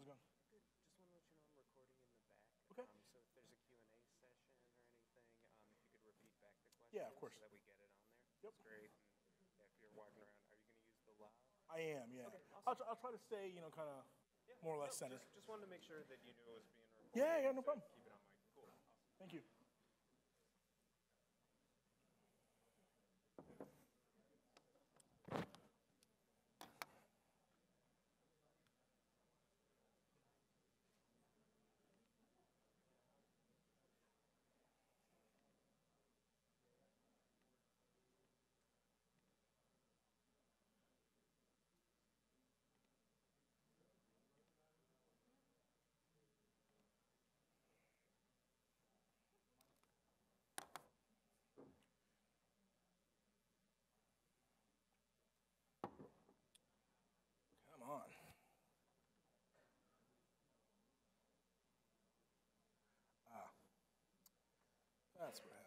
How's it going? Good. Just want to let you know I'm recording in the back. Okay. So if there's a Q&A session or anything, if you could repeat back the question Yeah, of course. so that we get it on there. Yep. That's great. And yeah, if you're walking around, are you going to use the loud? I am, yeah. Okay, awesome. I'll try to stay, kind of more or less centered. Just wanted to make sure that you knew it was being recorded. Yeah, no problem. Keep it on mic. Cool. Awesome. Thank you. Come on. That's what happened.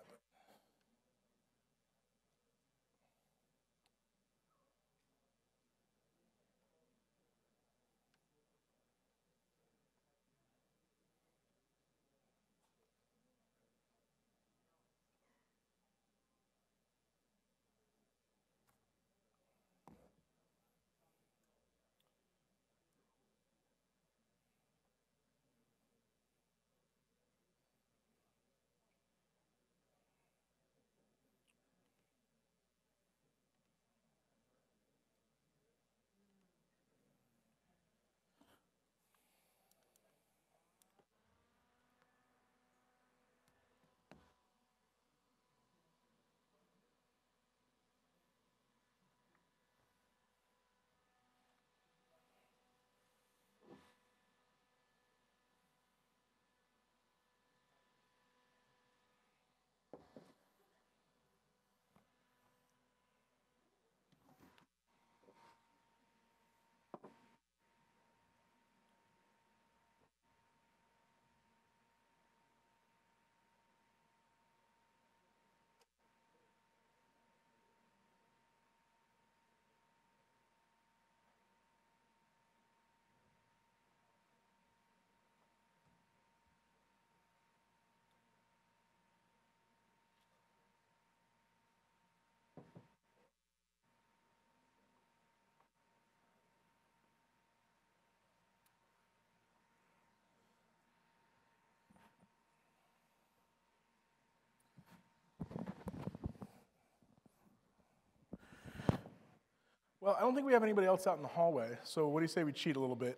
Well, I don't think we have anybody else out in the hallway, so what do you say we cheat a little bit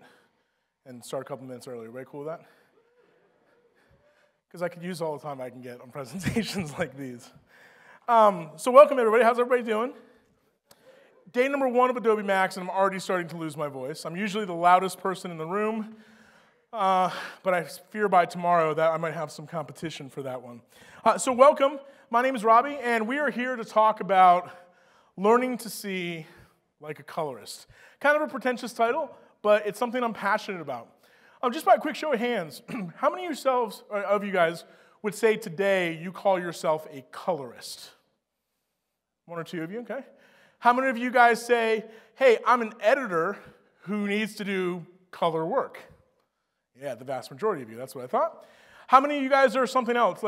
and start a couple minutes early? Everybody cool with that? Because I could use all the time I can get on presentations like these. So welcome, everybody. How's everybody doing? Day number 1 of AdobeMAX, and I'm already starting to lose my voice. I'm usually the loudest person in the room, but I fear by tomorrow that I might have some competition for that one. So welcome. My name is Robbie, and we are here to talk about learning to see like a colorist. Kind of a pretentious title, but it's something I'm passionate about. Just by a quick show of hands, how many of you guys would say today you call yourself a colorist? 1 or 2 of you, okay. How many of you guys say, hey, I'm an editor who needs to do color work? Yeah, the vast majority of you, that's what I thought. How many of you guys are something else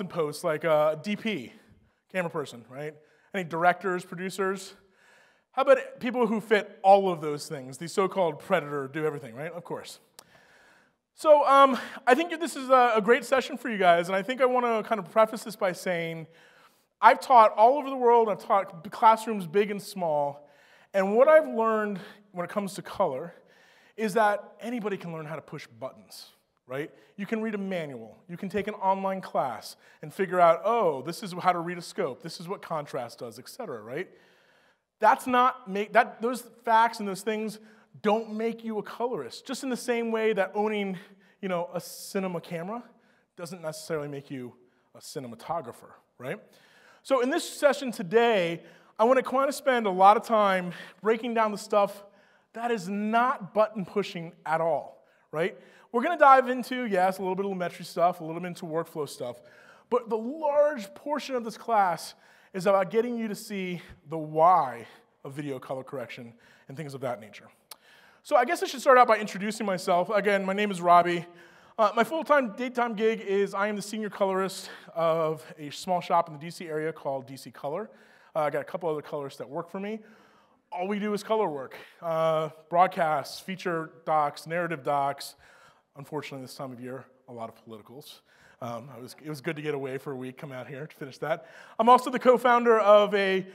in post, like a DP, camera person, right? Any directors, producers? How about people who fit all of those things, the so-called predator, do everything, right? Of course. So I think this is a great session for you guys, and I think I want to kind of preface this by saying I've taught all over the world. I've taught classrooms big and small, and what I've learned when it comes to color is that anybody can learn how to push buttons, right? You can read a manual. You can take an online class and figure out, oh, this is how to read a scope. This is what contrast does, etc., right? Those facts and those things don't make you a colorist. Just in the same way that owning, a cinema camera doesn't necessarily make you a cinematographer, right? So in this session today, I want to kind of spend a lot of time breaking down the stuff that is not button pushing at all, right? We're going to dive into, yes, a little bit of Lumetri stuff, a little bit into workflow stuff, but the large portion of this class is about getting you to see the why of video color correction and things of that nature. So I guess I should start out by introducing myself. Again, my name is Robbie. My full-time, daytime gig is I am the senior colorist of a small shop in the DC area called DC Color. I got a couple other colorists that work for me. All we do is color work. Broadcasts, feature docs, narrative docs. Unfortunately, this time of year, a lot of politicals. It was good to get away for a week, come out here to finish that. I'm also the co-founder of a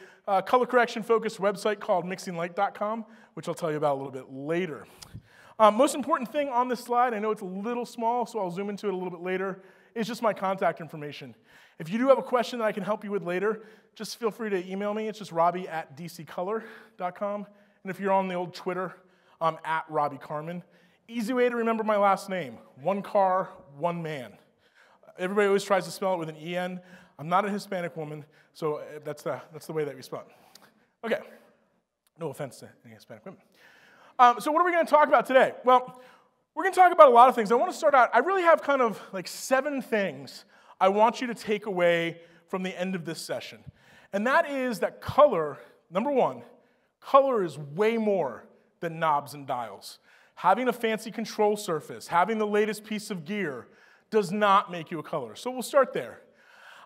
color correction-focused website called mixinglight.com, which I'll tell you about a little bit later. Most important thing on this slide, I know it's a little small, so I'll zoom into it a little bit later, is just my contact information. If you do have a question that I can help you with later, just feel free to email me. It's just robbie@dccolor.com. And if you're on the old Twitter, I'm at Robbie Carman. Easy way to remember my last name, one car, one man. Everybody always tries to spell it with an E-N. I'm not a Hispanic woman, so that's the way that we spell it. Okay, no offense to any Hispanic women. So what are we going to talk about today? Well, we're going to talk about a lot of things. I want to start out, I really have kind of like 7 things I want you to take away from the end of this session. And that is that color, number 1, color is way more than knobs and dials. Having a fancy control surface, having the latest piece of gear does not make you a colorist. So we'll start there.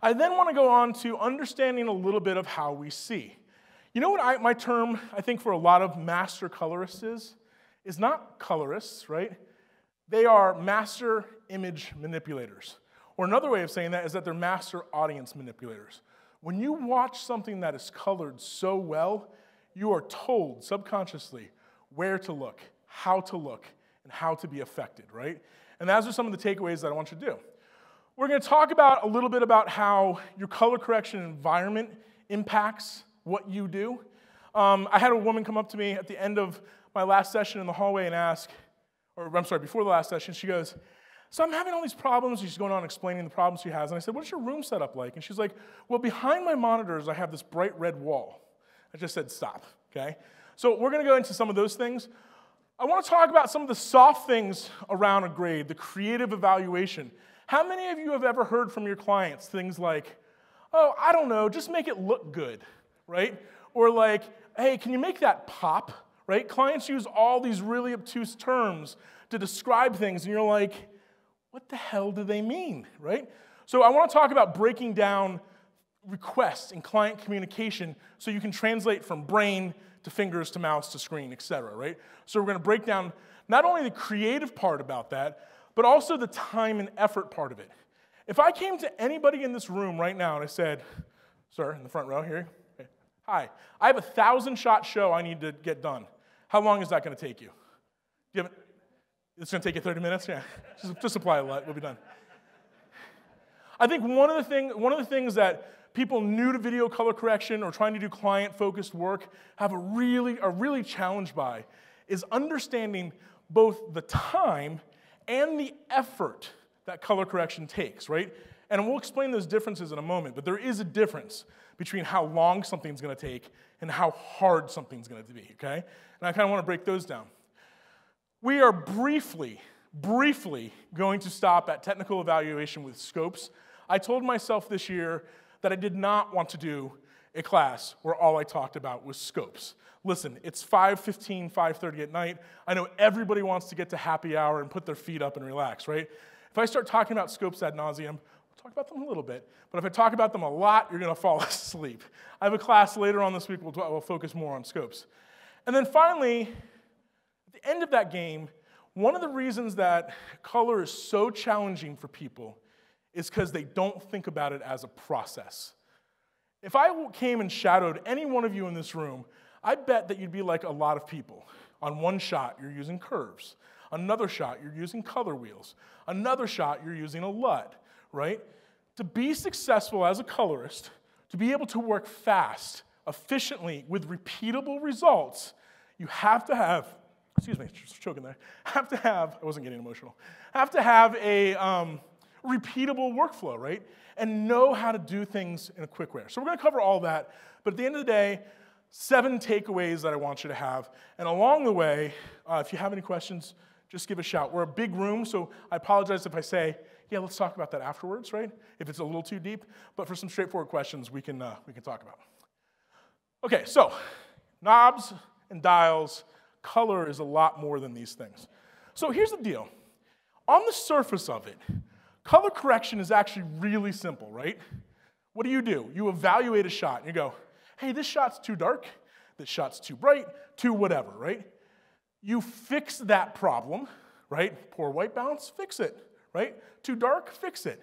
I then want to go on to understanding a little bit of how we see. You know what my term, I think, for a lot of master colorists is not colorists, right? They are master image manipulators. Or another way of saying that is that they're master audience manipulators. When you watch something that is colored so well, you are told subconsciously where to look, and how to be affected, right? And those are some of the takeaways that I want you to do. We're going to talk about a little bit about how your color correction environment impacts what you do. I had a woman come up to me at the end of my last session in the hallway and ask, before the last session, she goes, so I'm having all these problems. She's going on explaining the problems she has. And I said, what's your room set up like? And she's like, well, behind my monitors, I have this bright red wall. I just said, stop, okay? So we're going to go into some of those things. I want to talk about some of the soft things around a grade, the creative evaluation. How many of you have ever heard from your clients things like, oh, I don't know, just make it look good, right? Or like, hey, can you make that pop, right? Clients use all these really obtuse terms to describe things, and you're like, what the hell do they mean, right? So I want to talk about breaking down requests in client communication so you can translate from brain to fingers to mouse to screen, et cetera, right? So we're going to break down not only the creative part about that, but also the time and effort part of it. If I came to anybody in this room right now and I said, sir, in the front row here, okay, hi, I have a 1,000-shot show I need to get done. How long is that going to take you? It's going to take you 30 minutes? Yeah, just apply a lot, we'll be done. I think one of the things that people new to video color correction or trying to do client-focused work are really challenged by is understanding both the time and the effort that color correction takes, right? And we'll explain those differences in a moment, but there is a difference between how long something's going to take and how hard something's going to be, okay? And I kind of want to break those down. We are briefly going to stop at technical evaluation with scopes. I told myself this year that I did not want to do a class where all I talked about was scopes. Listen, it's 5:15, 5:30 at night. I know everybody wants to get to happy hour and put their feet up and relax, right? If I start talking about scopes ad nauseum, we'll talk about them a little bit, but if I talk about them a lot, you're going to fall asleep. I have a class later on this week where we'll focus more on scopes. And then finally, at the end of that game, one of the reasons that color is so challenging for people is because they don't think about it as a process. If I came and shadowed any one of you in this room, I bet that you'd be like a lot of people. On one shot, you're using curves. Another shot, you're using color wheels. Another shot, you're using a LUT, right? To be successful as a colorist, to be able to work fast, efficiently, with repeatable results, you have to have, excuse me, just choking there, I wasn't getting emotional, have to have a repeatable workflow, right? And know how to do things in a quick way. So we're going to cover all that, but at the end of the day, 7 takeaways that I want you to have. And along the way, if you have any questions, just give a shout. We're a big room, so I apologize if I say, yeah, let's talk about that afterwards, right? If it's a little too deep. But for some straightforward questions, we can talk about. Okay, so knobs and dials, Color is a lot more than these things. So here's the deal. On the surface of it, color correction is actually really simple, right? What do? You evaluate a shot, and you go, hey, this shot's too dark, this shot's too bright, too whatever, right? You fix that problem, right? Poor white balance, fix it, right? Too dark, fix it.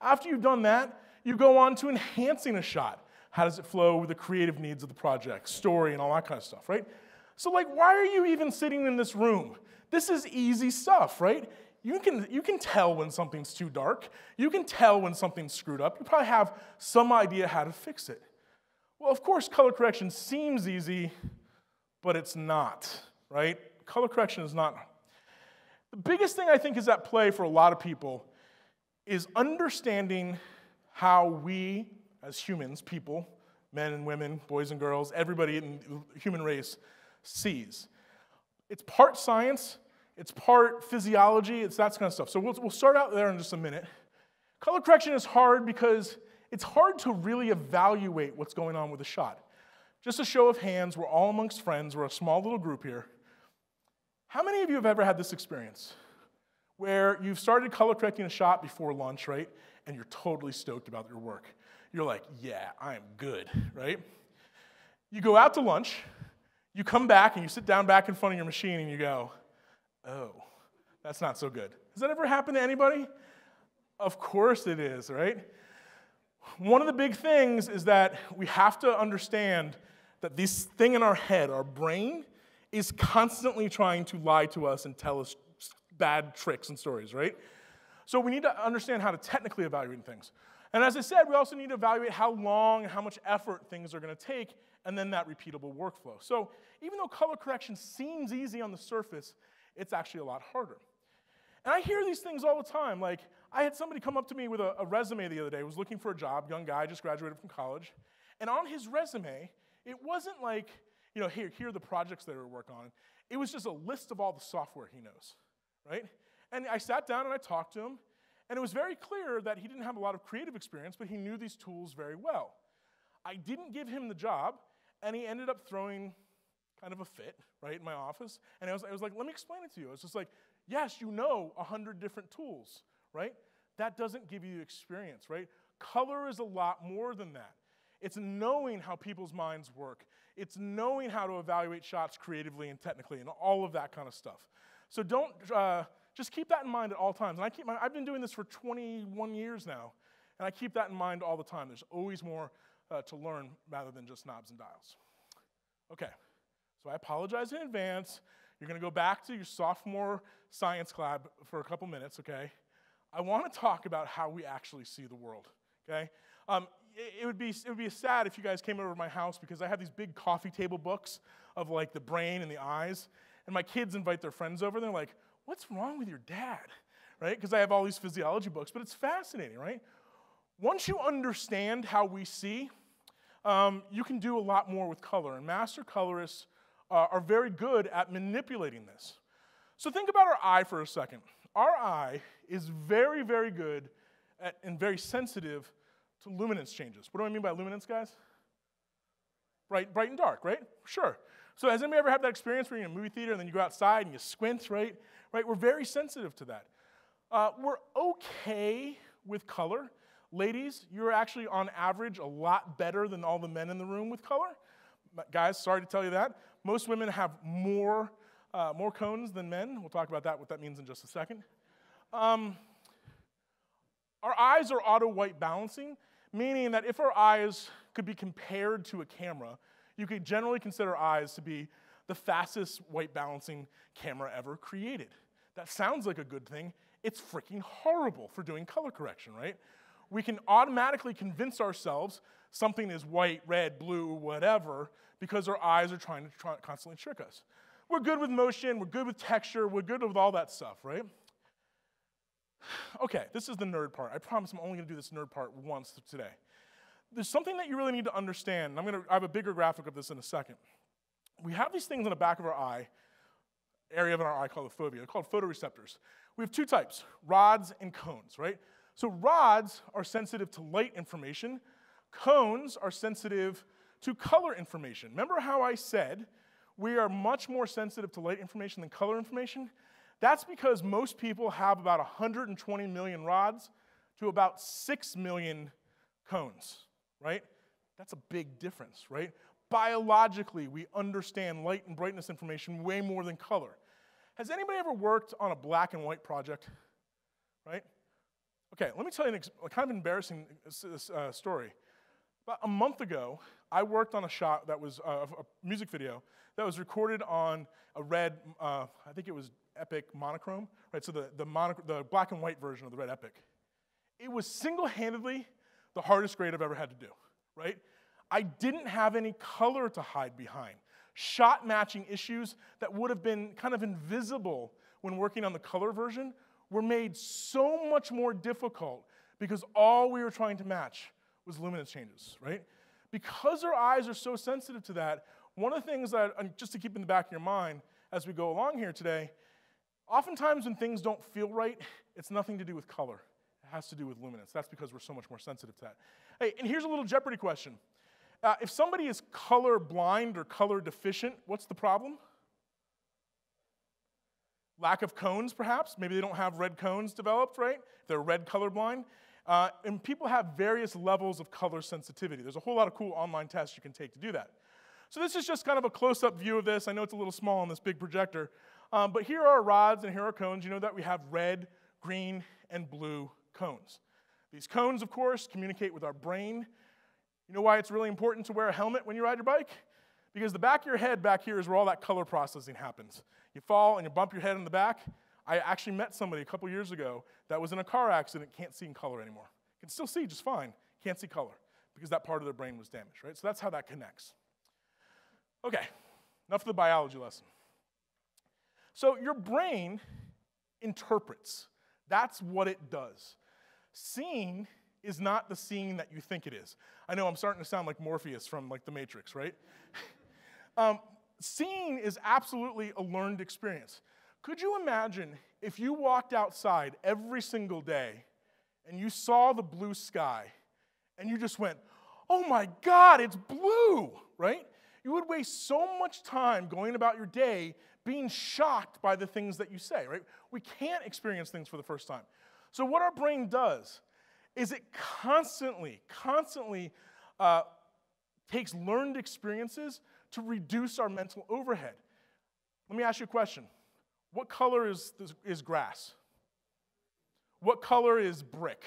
After you've done that, you go on to enhancing a shot. How does it flow with the creative needs of the project, story, and all that kind of stuff, right? So like, why are you even sitting in this room? This is easy stuff, right? You can tell when something's too dark. You can tell when something's screwed up. You probably have some idea how to fix it. Well, of course, color correction seems easy, but it's not, right? Color correction is not. The biggest thing I think is at play for a lot of people is understanding how we, as humans, people, men and women, boys and girls, everybody in the human race, sees. It's part science, it's part physiology, it's that kind of stuff. So we'll start out there in just a minute. Color correction is hard because it's hard to really evaluate what's going on with a shot. Just a show of hands, we're all amongst friends, we're a small little group here. How many of you have ever had this experience where you've started color correcting a shot before lunch, right? And you're totally stoked about your work. You're like, yeah, I am good, right? You go out to lunch, you come back and you sit down back in front of your machine and you go, oh, that's not so good. Has that ever happened to anybody? Of course it is, right? One of the big things is that we have to understand that this thing in our head, our brain, is constantly trying to lie to us and tell us bad tricks and stories, right? So we need to understand how to technically evaluate things. And as I said, we also need to evaluate how long and how much effort things are going to take, and then that repeatable workflow. So even though color correction seems easy on the surface, it's actually a lot harder. And I hear these things all the time. Like, I had somebody come up to me with a resume the other day, was looking for a job, young guy, just graduated from college. And on his resume, it wasn't like, here are the projects that I work on. It was just a list of all the software he knows, right? And I sat down and I talked to him, and it was very clear that he didn't have a lot of creative experience, but he knew these tools very well. I didn't give him the job, and he ended up throwing kind of a fit, right, in my office. And I was like, let me explain it to you. It's just like, yes, you know 100 different tools, right? That doesn't give you experience, right? Color is a lot more than that. It's knowing how people's minds work. It's knowing how to evaluate shots creatively and technically and all of that kind of stuff. So don't, just keep that in mind at all times. And I've been doing this for 21 years now, and I keep that in mind all the time. There's always more to learn rather than just knobs and dials. Okay, so I apologize in advance. You're going to go back to your sophomore science lab for a couple minutes, okay? I want to talk about how we actually see the world, okay? It would be sad if you guys came over to my house because I have these big coffee table books of like the brain and the eyes, and my kids invite their friends over, and they're like, what's wrong with your dad, right? Because I have all these physiology books, but it's fascinating, right? Once you understand how we see, you can do a lot more with color, and master colorists are very good at manipulating this. So think about our eye for a second. Our eye is very, very good at, and very sensitive to luminance changes. What do I mean by luminance, guys? Bright and dark, right? Sure. So has anybody ever had that experience where you're in a movie theater and then you go outside and you squint, right? We're very sensitive to that. We're okay with color. Ladies, you're actually on average a lot better than all the men in the room with color. Guys, sorry to tell you that. Most women have more cones than men. We'll talk about that, what that means in just a second. Our eyes are auto-white balancing, meaning that if our eyes could be compared to a camera, you could generally consider eyes to be the fastest white balancing camera ever created. That sounds like a good thing. It's freaking horrible for doing color correction, right? We can automatically convince ourselves something is white, red, blue, whatever, because our eyes are trying to constantly trick us. We're good with motion, we're good with texture, we're good with all that stuff, right? Okay, this is the nerd part. I promise I'm only going to do this nerd part once today. There's something that you really need to understand. I have a bigger graphic of this in a second. We have these things in the back of our eye, area of our eye called the fovea, called photoreceptors. We have two types, rods and cones, right? So rods are sensitive to light information. Cones are sensitive to color information. Remember how I said we are much more sensitive to light information than color information. That's because most people have about 120 million rods to about 6 million cones, right? That's a big difference, right? Biologically, we understand light and brightness information way more than color. Has anybody ever worked on a black and white project, right? Okay, let me tell you a kind of embarrassing story. About a month ago, I worked on a shot that was a music video that was recorded on a red, I think it was Epic monochrome, right? So the black and white version of the red Epic. It was single-handedly the hardest grade I've ever had to do, right? I didn't have any color to hide behind. Shot matching issues that would have been kind of invisible when working on the color version were made so much more difficult because all we were trying to match was luminance changes, right? Because our eyes are so sensitive to that, one of the things that, just to keep in the back of your mind as we go along here today, oftentimes when things don't feel right, it's nothing to do with color. It has to do with luminance. That's because we're so much more sensitive to that. Hey, and here's a little Jeopardy question. If somebody is color blind or color deficient, what's the problem? Lack of cones, perhaps. Maybe they don't have red cones developed, right? If they're red colorblind. And people have various levels of color sensitivity. There's a whole lot of cool online tests you can take to do that. So this is just kind of a close-up view of this. I know it's a little small on this big projector. But here are rods and here are cones. You know that we have red, green, and blue cones. These cones, of course, communicate with our brain. You know why it's really important to wear a helmet when you ride your bike? Because the back of your head back here is where all that color processing happens. You fall and you bump your head in the back. I actually met somebody a couple years ago that was in a car accident, can't see in color anymore. Can still see just fine, can't see color because that part of their brain was damaged, right? So that's how that connects. Okay, enough of the biology lesson. So your brain interprets. That's what it does. Seeing is not the seeing that you think it is. I know I'm starting to sound like Morpheus from like The Matrix, right? Seeing is absolutely a learned experience. Could you imagine if you walked outside every single day and you saw the blue sky and you just went, oh my God, it's blue, right? You would waste so much time going about your day being shocked by the things that you say, right? We can't experience things for the first time. So what our brain does is it constantly takes learned experiences to reduce our mental overhead. Let me ask you a question. What color is grass? What color is brick?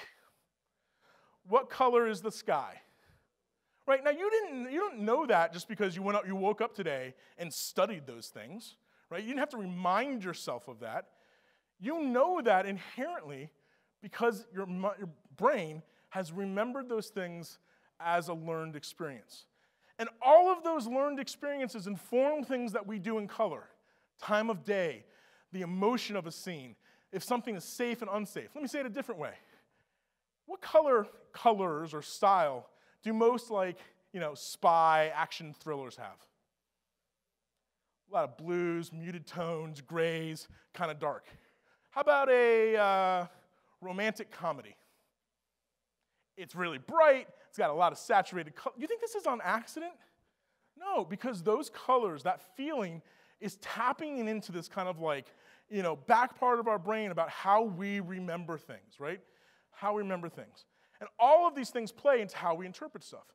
What color is the sky? Right, now you don't know that just because you woke up today and studied those things, right? You didn't have to remind yourself of that. You know that inherently because your brain has remembered those things as a learned experience. And all of those learned experiences inform things that we do in color. Time of day, the emotion of a scene, if something is safe and unsafe. Let me say it a different way. What colors or style do most spy action thrillers have? A lot of blues, muted tones, grays, kind of dark. How about a romantic comedy? It's really bright. It's got a lot of saturated color. You think this is on accident? No, because those colors, that feeling, is tapping into this kind of back part of our brain about how we remember things, right? How we remember things. And all of these things play into how we interpret stuff.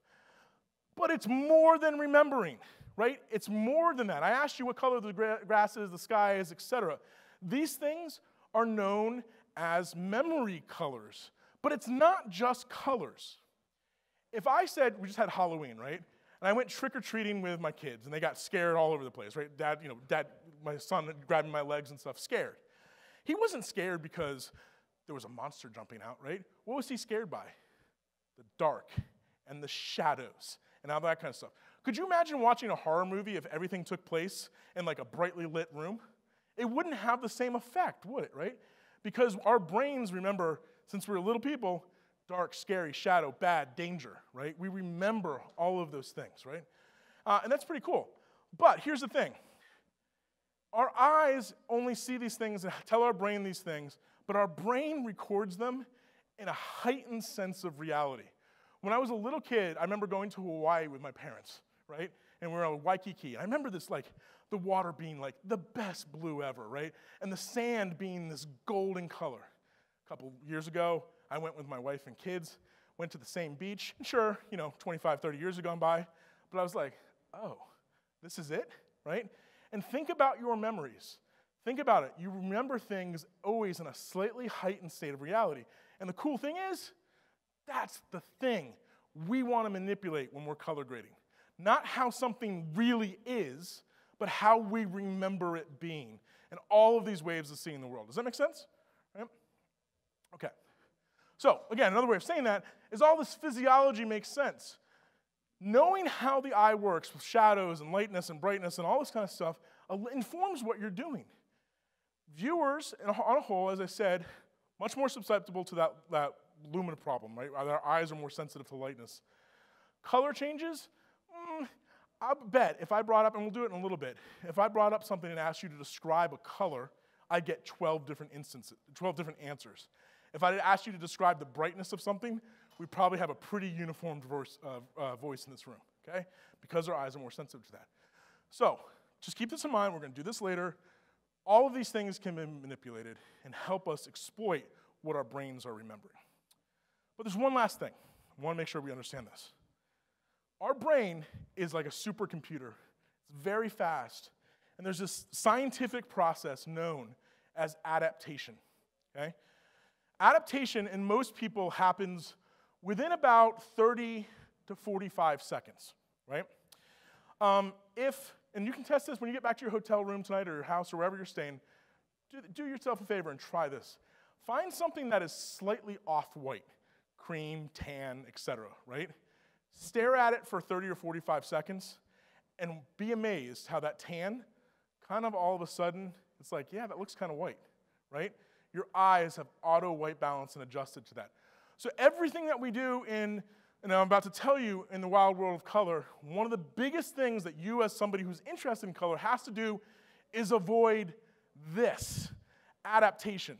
But it's more than remembering, right? It's more than that. I asked you what color the grass is, the sky is, etc. These things are known as memory colors. But it's not just colors. If I said, we just had Halloween, right? And I went trick-or-treating with my kids, and they got scared all over the place, right? Dad, my son grabbing my legs and stuff, scared. He wasn't scared because there was a monster jumping out, right? What was he scared by? The dark and the shadows and all that kind of stuff. Could you imagine watching a horror movie if everything took place in a brightly lit room? It wouldn't have the same effect, would it, right? Because our brains remember, since we're little people, dark, scary, shadow, bad, danger, right? We remember all of those things, right? And that's pretty cool. But here's the thing. Our eyes only see these things and tell our brain these things, but our brain records them in a heightened sense of reality. When I was a little kid, I remember going to Hawaii with my parents, right? And we were on Waikiki. I remember this the water being like the best blue ever, right? And the sand being this golden color. A couple years ago, I went with my wife and kids, went to the same beach. And sure, 25, 30 years have gone by, but I was like, oh, this is it, right? And think about your memories. Think about it. You remember things always in a slightly heightened state of reality. And the cool thing is, that's the thing we want to manipulate when we're color grading. Not how something really is, but how we remember it being. And all of these ways of seeing the world. Does that make sense? Right? Okay. So, again, another way of saying that is all this physiology makes sense. Knowing how the eye works with shadows and lightness and brightness and all this kind of stuff informs what you're doing. Viewers, on a whole, as I said, much more susceptible to that lumina problem, right? Their eyes are more sensitive to lightness. Color changes, I bet if I brought up, and we'll do it in a little bit, if I brought up something and asked you to describe a color, I'd get 12 different answers. If I had asked you to describe the brightness of something, we'd probably have a pretty uniformed voice in this room, okay? Because our eyes are more sensitive to that. So, just keep this in mind. We're going to do this later. All of these things can be manipulated and help us exploit what our brains are remembering. But there's one last thing. I want to make sure we understand this. Our brain is like a supercomputer. It's very fast. And there's this scientific process known as adaptation, okay? Adaptation in most people happens within about 30 to 45 seconds, right? And you can test this when you get back to your hotel room tonight or your house or wherever you're staying. Do yourself a favor and try this. Find something that is slightly off-white, cream, tan, etc., right? Stare at it for 30 or 45 seconds and be amazed how that tan kind of all of a sudden, it's like, yeah, that looks kind of white, right? Your eyes have auto white balance and adjusted to that. So everything that we do and I'm about to tell you in the wild world of color, one of the biggest things that you as somebody who's interested in color has to do is avoid this, adaptation.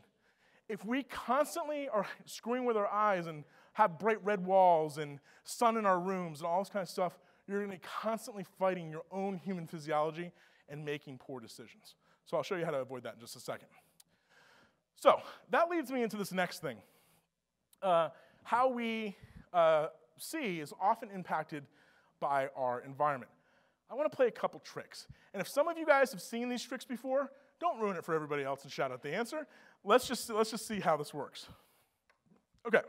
If we constantly are screwing with our eyes and have bright red walls and sun in our rooms and all this kind of stuff, you're going to be constantly fighting your own human physiology and making poor decisions. So I'll show you how to avoid that in just a second. So that leads me into this next thing. How we see is often impacted by our environment. I want to play a couple tricks. And if some of you guys have seen these tricks before, don't ruin it for everybody else and shout out the answer. Let's just see how this works. Okay.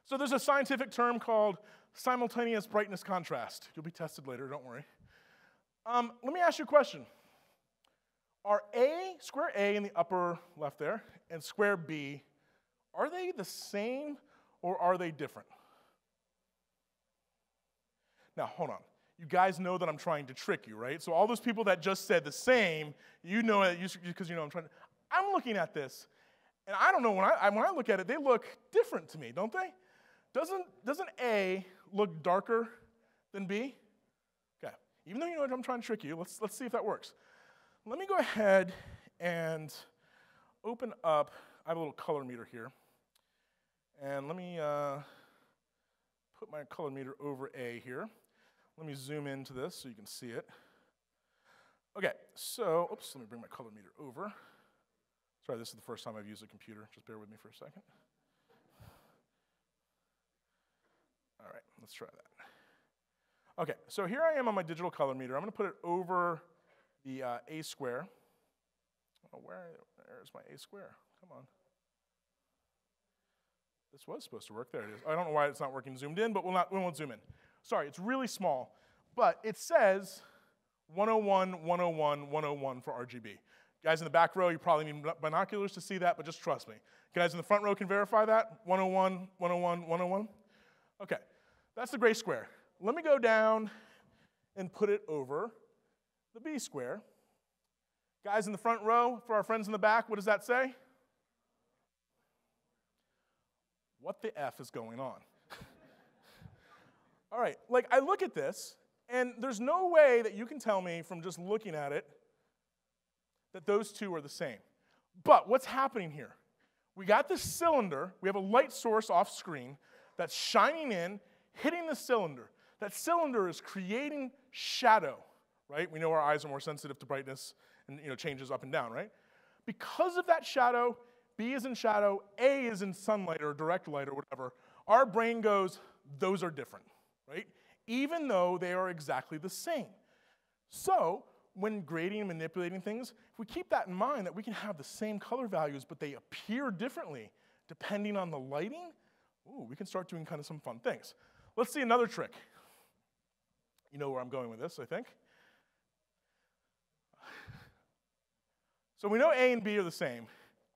So there's a scientific term called simultaneous brightness contrast. You'll be tested later, don't worry. Let me ask you a question. Are square A in the upper left there and square B, are they the same or are they different? Now, hold on. You guys know that I'm trying to trick you, right? So all those people that just said the same, you know it because you know I'm looking at this, and I don't know, when I look at it, they look different to me, don't they? Doesn't A look darker than B? Okay. Even though you know what I'm trying to trick you, let's see if that works. Let me go ahead and open up, I have a little color meter here, and let me put my color meter over A here. Let me zoom into this so you can see it. Okay, so, oops, let me bring my color meter over. Sorry, this is the first time I've used a computer. Just bear with me for a second. All right, let's try that. Okay, so here I am on my digital color meter. I'm going to put it over the A square. Oh, where's my A square? Come on. This was supposed to work. There it is. I don't know why it's not working zoomed in, but we won't zoom in. Sorry, it's really small. But it says 101, 101, 101 for RGB. Guys in the back row, you probably need binoculars to see that, but just trust me. Guys in the front row can verify that. 101, 101, 101. Okay, that's the gray square. Let me go down and put it over the B square. Guys in the front row, for our friends in the back, what does that say? What the F is going on? All right, like I look at this, and there's no way that you can tell me from just looking at it that those two are the same. But what's happening here? We got this cylinder, we have a light source off screen that's shining in, hitting the cylinder. That cylinder is creating shadow, right? We know our eyes are more sensitive to brightness and changes up and down, right? Because of that shadow, B is in shadow, A is in sunlight or direct light or whatever, our brain goes, those are different, right? Even though they are exactly the same. So, when grading and manipulating things, if we keep that in mind, that we can have the same color values, but they appear differently depending on the lighting, we can start doing kind of some fun things. Let's see another trick. You know where I'm going with this, I think. So we know A and B are the same.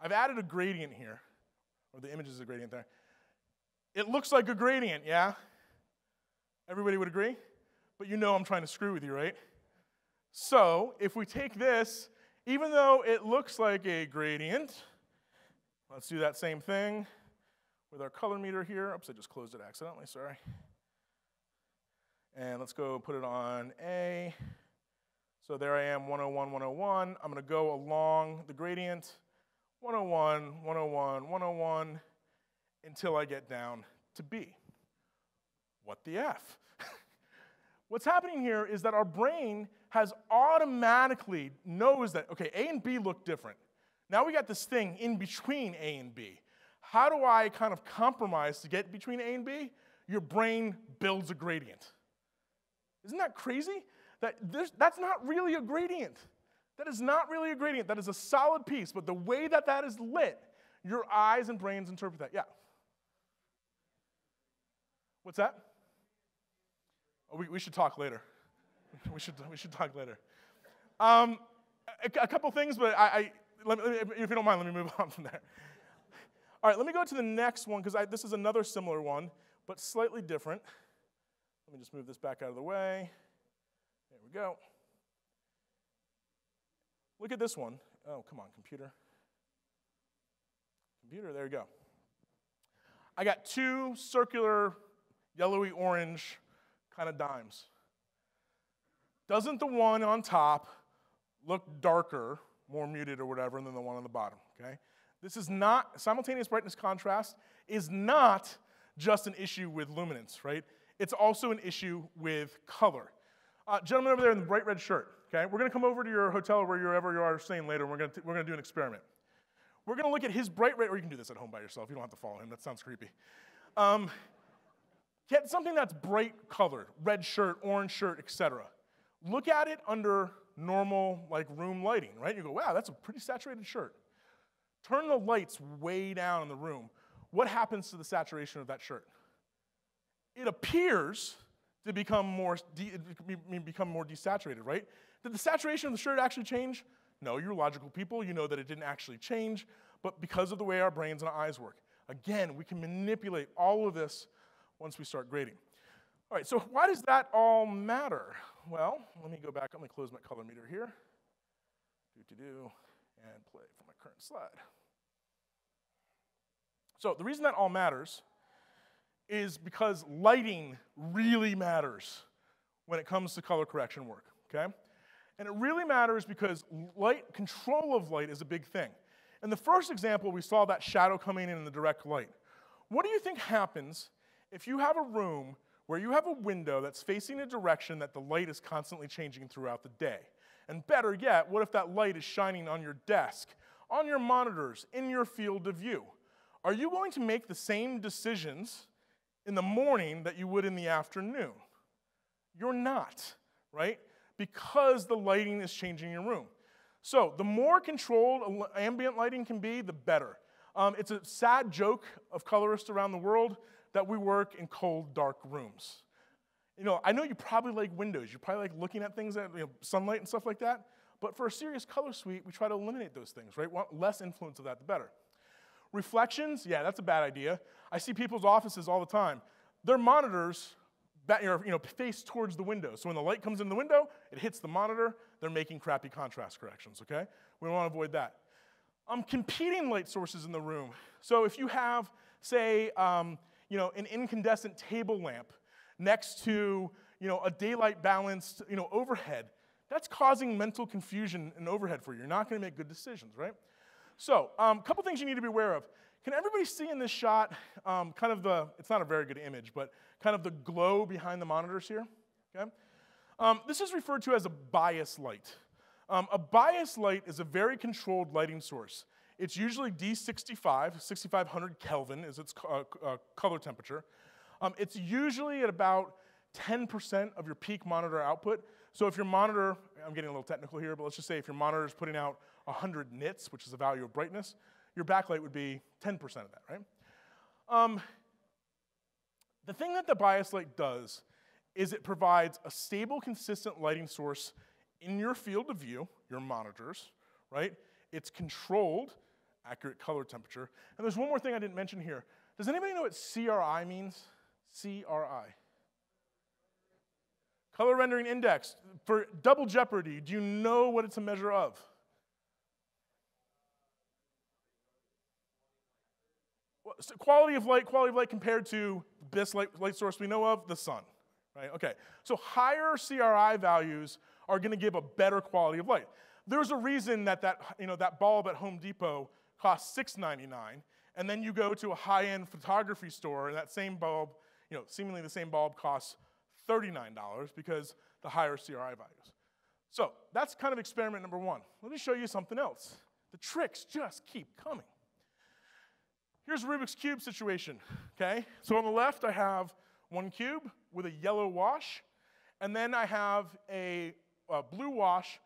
I've added a gradient here, or the image is a gradient there. It looks like a gradient, yeah? Everybody would agree? But you know I'm trying to screw with you, right? So if we take this, even though it looks like a gradient, let's do that same thing with our color meter here. Oops, I just closed it accidentally, sorry. And let's go put it on A. So there I am, 101, 101. I'm going to go along the gradient, 101, 101, 101, until I get down to B. What the F? What's happening here is that our brain has automatically knows that, okay, A and B look different. Now we got this thing in between A and B. How do I kind of compromise to get between A and B? Your brain builds a gradient. Isn't that crazy? That's not really a gradient. That is not really a gradient. That is a solid piece, but the way that that is lit, your eyes and brains interpret that. Yeah. What's that? Oh, we should talk later. we should talk later. A couple things, but if you don't mind, let me move on from there. All right, let me go to the next one, because this is another similar one, but slightly different. Let me just move this back out of the way. There we go. Look at this one. Oh, come on, computer. Computer, there you go. I got two circular, yellowy orange kind of dimes. Doesn't the one on top look darker, more muted or whatever, than the one on the bottom, okay? This is not, simultaneous brightness contrast is not just an issue with luminance, right? It's also an issue with color. Gentleman over there in the bright red shirt, okay? We're going to come over to your hotel or wherever you are staying later, and we're going to do an experiment. We're going to look at his bright red, or you can do this at home by yourself. You don't have to follow him. That sounds creepy. Get something that's bright colored, red shirt, orange shirt, etc. Look at it under normal room lighting, right? You go, wow, that's a pretty saturated shirt. Turn the lights way down in the room. What happens to the saturation of that shirt? It appears to become more desaturated, right? Did the saturation of the shirt actually change? No, you're logical people. You know that it didn't actually change, but because of the way our brains and our eyes work. Again, we can manipulate all of this once we start grading. All right, so why does that all matter? Well, let me go back. Let me close my color meter here. And play for my current slide. So the reason that all matters is because lighting really matters when it comes to color correction work, okay? And it really matters because control of light is a big thing. In the first example, we saw that shadow coming in the direct light. What do you think happens if you have a room where you have a window that's facing a direction that the light is constantly changing throughout the day? And better yet, what if that light is shining on your desk, on your monitors, in your field of view? Are you going to make the same decisions in the morning that you would in the afternoon? You're not, right? Because the lighting is changing your room. So the more controlled ambient lighting can be, the better. It's a sad joke of colorists around the world that we work in cold, dark rooms. I know you probably like windows. You probably like looking at things, at sunlight and stuff like that. But for a serious color suite, we try to eliminate those things, right? Want less influence of that, the better. Reflections, yeah, that's a bad idea. I see people's offices all the time. Their monitors face towards the window. So when the light comes in the window, it hits the monitor. They're making crappy contrast corrections, okay? We want to avoid that. Competing light sources in the room. So if you have, say, an incandescent table lamp next to, a daylight balanced, overhead, that's causing mental confusion and overhead for you. You're not going to make good decisions, right? So, a couple things you need to be aware of. Can everybody see in this shot it's not a very good image, but kind of the glow behind the monitors here? Okay? This is referred to as a bias light. A bias light is a very controlled lighting source. It's usually D65, 6500 Kelvin is its color temperature. It's usually at about 10% of your peak monitor output. So if your monitor, I'm getting a little technical here, but let's just say if your monitor is putting out 100 nits, which is the value of brightness, your backlight would be 10% of that, right? The thing that the bias light does is it provides a stable, consistent lighting source in your field of view, your monitors, right? It's controlled, accurate color temperature. And there's one more thing I didn't mention here. Does anybody know what CRI means? CRI. Color rendering index. For double jeopardy, do you know what it's a measure of? So quality of light compared to the best light source we know of, the sun. Right? Okay, so higher CRI values are going to give a better quality of light. There's a reason that that bulb at Home Depot costs $6.99, and then you go to a high-end photography store, and that same bulb, seemingly the same bulb costs $39 because the higher CRI values. So that's kind of experiment number one. Let me show you something else. The tricks just keep coming. Here's a Rubik's Cube situation, okay? So on the left, I have one cube with a yellow wash, and then I have a blue wash,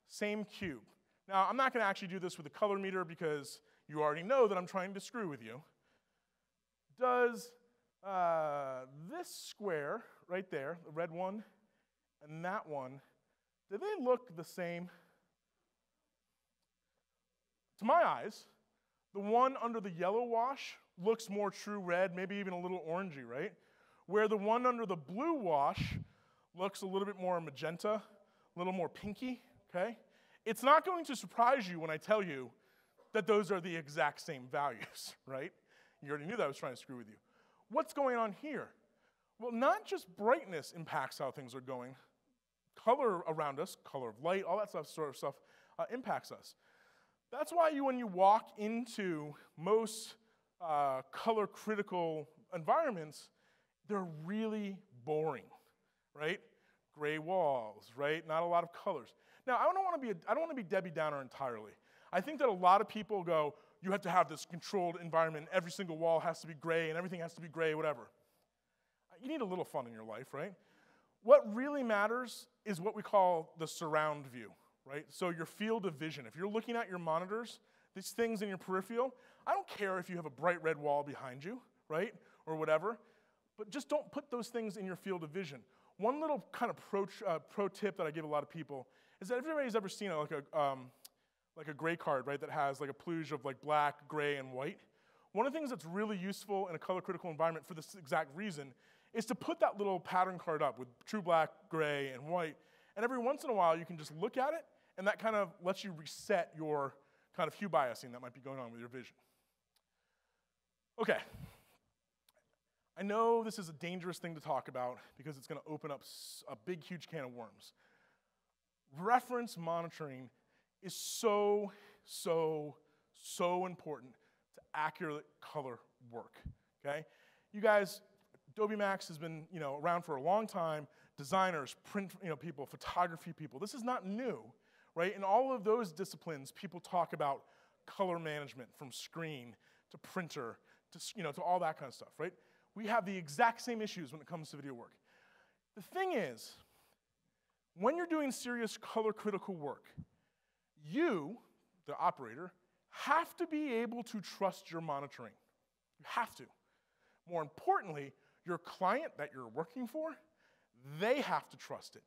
same cube. Now, I'm not going to actually do this with a color meter because you already know that I'm trying to screw with you. Does this square right there, the red one, and that one, do they look the same? To my eyes, the one under the yellow wash looks more true red, maybe even a little orangey, right? Where the one under the blue wash looks a little bit more magenta, a little more pinky, okay? It's not going to surprise you when I tell you that those are the exact same values, right? You already knew that I was trying to screw with you. What's going on here? Well, not just brightness impacts how things are going. Color around us, color of light, all that sort of stuff impacts us. That's why when you walk into most color-critical environments, they're really boring, right? Gray walls, right? Not a lot of colors. Now, I don't want to be Debbie Downer entirely. I think that a lot of people go, you have to have this controlled environment, every single wall has to be gray, and everything has to be gray, whatever. You need a little fun in your life, right? What really matters is what we call the surround view, right? So your field of vision. If you're looking at your monitors, these things in your peripheral, I don't care if you have a bright red wall behind you, right? Or whatever, but just don't put those things in your field of vision. One little kind of pro tip that I give a lot of people is that if everybody's ever seen like a gray card, right, that has like a plugage of like black, gray, and white, one of the things that's really useful in a color critical environment for this exact reason is to put that little pattern card up with true black, gray, and white, and every once in a while you can just look at it, and that kind of lets you reset your kind of hue biasing that might be going on with your vision. Okay. I know this is a dangerous thing to talk about because it's going to open up a big, huge can of worms. Reference monitoring is so important to accurate color work, okay? You guys, AdobeMAX has been, around for a long time. Designers, print, people, photography people. This is not new, right? In all of those disciplines, people talk about color management from screen to printer to all that kind of stuff, right? We have the exact same issues when it comes to video work. The thing is, when you're doing serious color critical work, you, the operator, have to be able to trust your monitoring. You have to. More importantly, your client that you're working for, they have to trust it.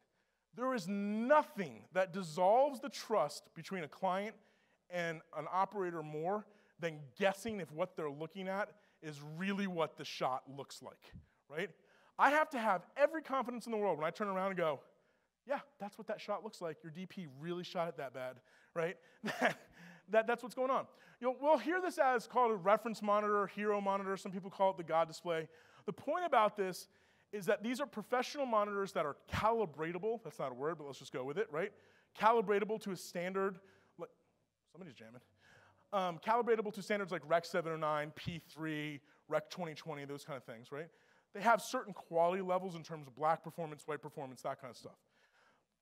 There is nothing that dissolves the trust between a client and an operator more than guessing if what they're looking at is really what the shot looks like, right? I have to have every confidence in the world when I turn around and go, yeah, that's what that shot looks like. Your DP really shot it that bad, right? That's what's going on. We'll hear this as called a reference monitor, hero monitor. Some people call it the God display. The point about this is that these are professional monitors that are calibratable. That's not a word, but let's just go with it, right? Calibratable to a standard. Somebody's jamming. Calibratable to standards like Rec 709, P3, Rec 2020, those kind of things, right? They have certain quality levels in terms of black performance, white performance, that kind of stuff.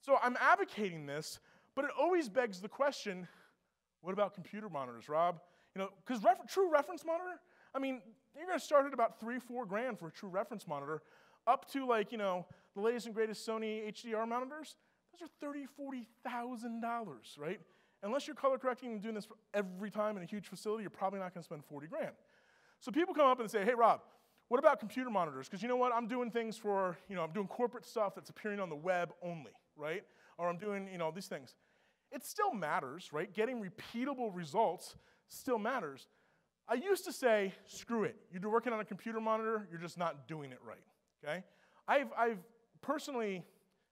So I'm advocating this, but it always begs the question, what about computer monitors, Rob? Because true reference monitor, I mean, you're going to start at about $3-4 grand for a true reference monitor, up to the latest and greatest Sony HDR monitors. Those are $30,000, $40,000, right? Unless you're color correcting and doing this every time in a huge facility, you're probably not going to spend 40 grand. So people come up and say, hey, Rob, what about computer monitors? Because you know what? I'm doing things for, I'm doing corporate stuff that's appearing on the web only, right? Or I'm doing, these things. It still matters, right? Getting repeatable results still matters. I used to say, screw it. You're working on a computer monitor, you're just not doing it right, okay? I've personally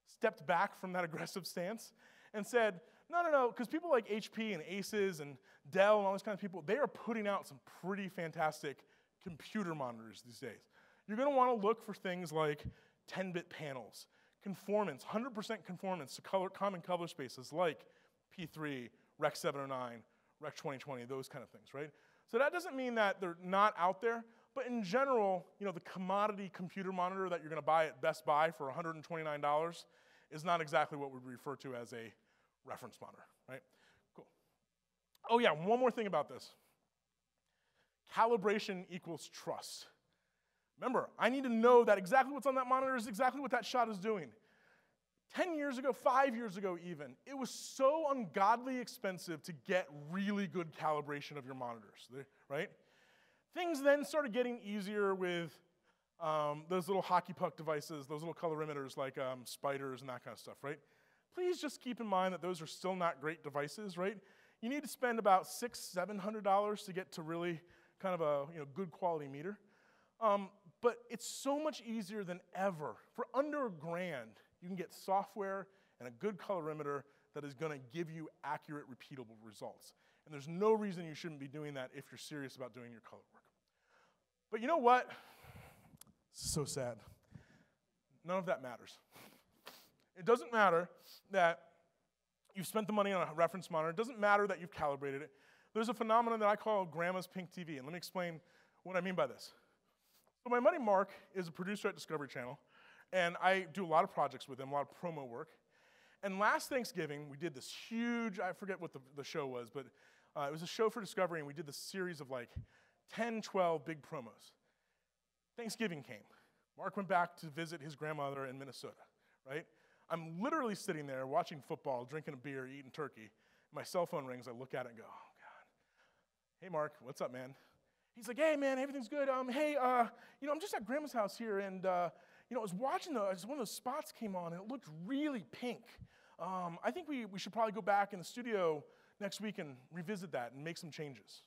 stepped back from that aggressive stance and said, no, because people like HP and Asus and Dell and all these kind of people, they are putting out some pretty fantastic computer monitors these days. You're going to want to look for things like 10-bit panels, conformance, 100% conformance to common color spaces like P3, Rec 709, Rec 2020, those kind of things, right? So that doesn't mean that they're not out there, but in general, the commodity computer monitor that you're going to buy at Best Buy for $129 is not exactly what we refer to as a reference monitor, right? Cool. Oh yeah, one more thing about this. Calibration equals trust. Remember, I need to know that exactly what's on that monitor is exactly what that shot is doing. 10 years ago, 5 years ago even, it was so ungodly expensive to get really good calibration of your monitors, right? Things then started getting easier with those little hockey puck devices, those little colorimeters like spiders and that kind of stuff, right? Please just keep in mind that those are still not great devices, right? You need to spend about $600-700 to get to really kind of a good quality meter. But it's so much easier than ever. For under $1,000, you can get software and a good colorimeter that is going to give you accurate, repeatable results. And there's no reason you shouldn't be doing that if you're serious about doing your color work. But you know what? So sad. None of that matters. It doesn't matter that you've spent the money on a reference monitor. It doesn't matter that you've calibrated it. There's a phenomenon that I call Grandma's Pink TV, and let me explain what I mean by this. So my buddy Mark is a producer at Discovery Channel, and I do a lot of projects with him, a lot of promo work. And last Thanksgiving, we did this huge, I forget what the show was, but it was a show for Discovery, and we did this series of like 10, 12 big promos. Thanksgiving came. Mark went back to visit his grandmother in Minnesota, right? I'm literally sitting there watching football, drinking a beer, eating turkey. My cell phone rings. I look at it and go, oh, God. Hey, Mark, what's up, man? He's like, hey, man, everything's good. Hey, I'm just at Grandma's house here, and, I was watching one of those spots came on, and it looked really pink. I think we should probably go back in the studio next week and revisit that and make some changes.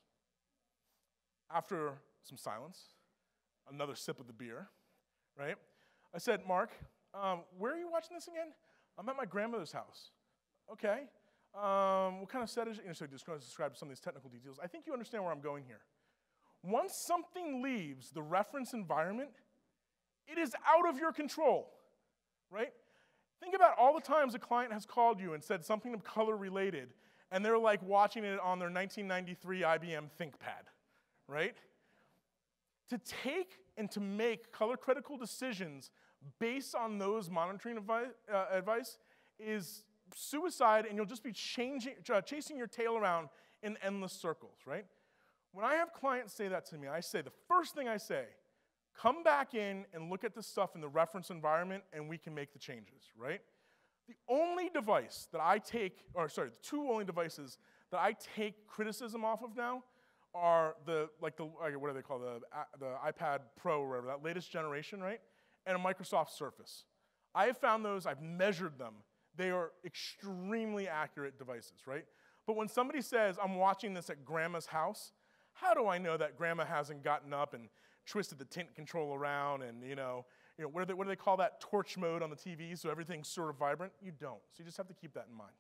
After some silence, another sip of the beer, right? I said, Mark, where are you watching this again? I'm at my grandmother's house. Okay. What kind of set is it? So describe some of these technical details. I think you understand where I'm going here. Once something leaves the reference environment, it is out of your control, right? Think about all the times a client has called you and said something color related, and they're like watching it on their 1993 IBM ThinkPad, right? To take and to make color critical decisions based on those monitoring advice is suicide, and you'll just be chasing your tail around in endless circles, right? When I have clients say that to me, the first thing I say, come back in and look at this stuff in the reference environment, and we can make the changes, right? The only device that I take, the two only devices that I take criticism off of now are what do they call the iPad Pro or whatever, that latest generation, right? And a Microsoft Surface. I have found those, I've measured them. They are extremely accurate devices, right? But when somebody says, I'm watching this at Grandma's house, how do I know that Grandma hasn't gotten up and twisted the tint control around and, what do they call that, torch mode on the TV so everything's sort of vibrant? You don't. So you just have to keep that in mind.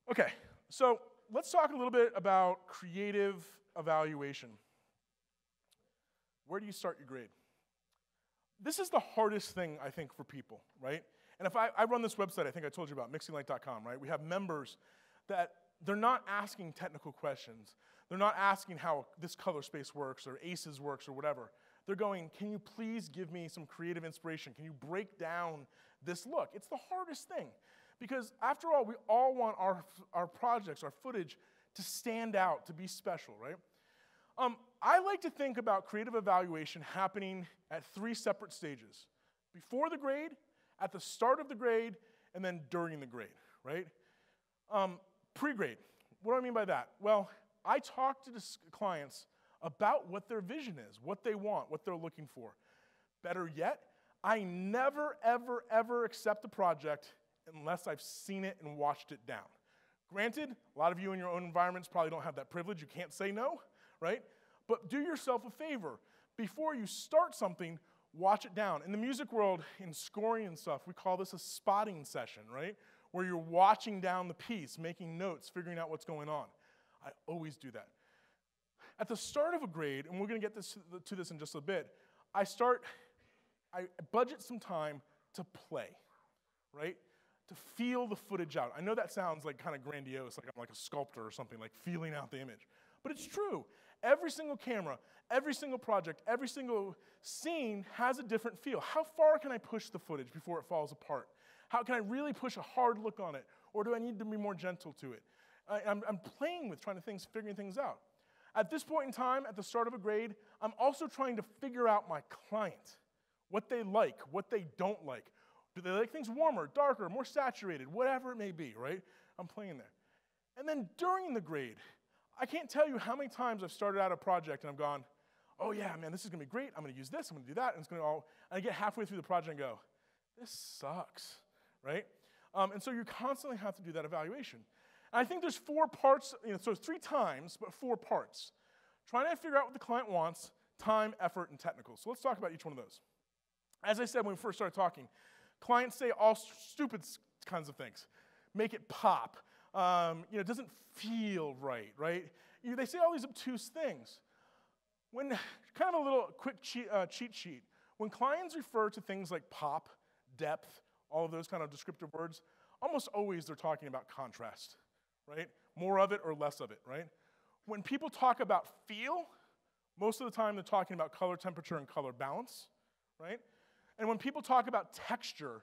Okay, so let's talk a little bit about creative evaluation. Where do you start your grade? This is the hardest thing, I think, for people, right? And if I run this website, I think I told you about, mixinglight.com, right? We have members that they're not asking technical questions. They're not asking how this color space works or ACES works or whatever. They're going, can you please give me some creative inspiration? Can you break down this look. It's the hardest thing because after all, we all want our projects, our footage to stand out, to be special, right? I like to think about creative evaluation happening at 3 separate stages. Before the grade, at the start of the grade, and then during the grade, right? Pre-grade, what do I mean by that? Well, I talk to clients about what their vision is, what they want, what they're looking for. Better yet, I never, ever, ever accept a project unless I've seen it and watched it down. Granted, a lot of you in your own environments probably don't have that privilege. You can't say no, right? But do yourself a favor. Before you start something, watch it down. In the music world, in scoring and stuff, we call this a spotting session, right? Where you're watching down the piece, making notes, figuring out what's going on. I always do that. At the start of a grade, and we're going to get to this in just a bit, I budget some time to play, right? To feel the footage out. I know that sounds like kind of grandiose, like I'm like a sculptor or something, like feeling out the image. But it's true. Every single camera, every single project, every single scene has a different feel. How far can I push the footage before it falls apart? How can I really push a hard look on it? Or do I need to be more gentle to it? I'm playing with figuring things out. At this point in time, at the start of a grade, I'm also trying to figure out my client, what they like, what they don't like. Do they like things warmer, darker, more saturated, whatever it may be, right? I'm playing there. And then during the grade, I can't tell you how many times I've started out a project and I've gone, oh yeah, man, this is gonna be great. I'm gonna use this, I'm gonna do that, and and I get halfway through the project and go, this sucks, right? And so you constantly have to do that evaluation. And I think there's 4 parts, so it's 3 times, but 4 parts. Trying to figure out what the client wants, time, effort, and technical. So let's talk about each one of those. As I said when we first started talking, clients say all stupid kinds of things. Make it pop. It doesn't feel right, right? They say all these obtuse things. When, kind of a little quick cheat sheet, when clients refer to things like pop, depth, all of those kind of descriptive words, almost always they're talking about contrast, right? More of it or less of it, right? When people talk about feel, most of the time they're talking about color temperature and color balance, right? And when people talk about texture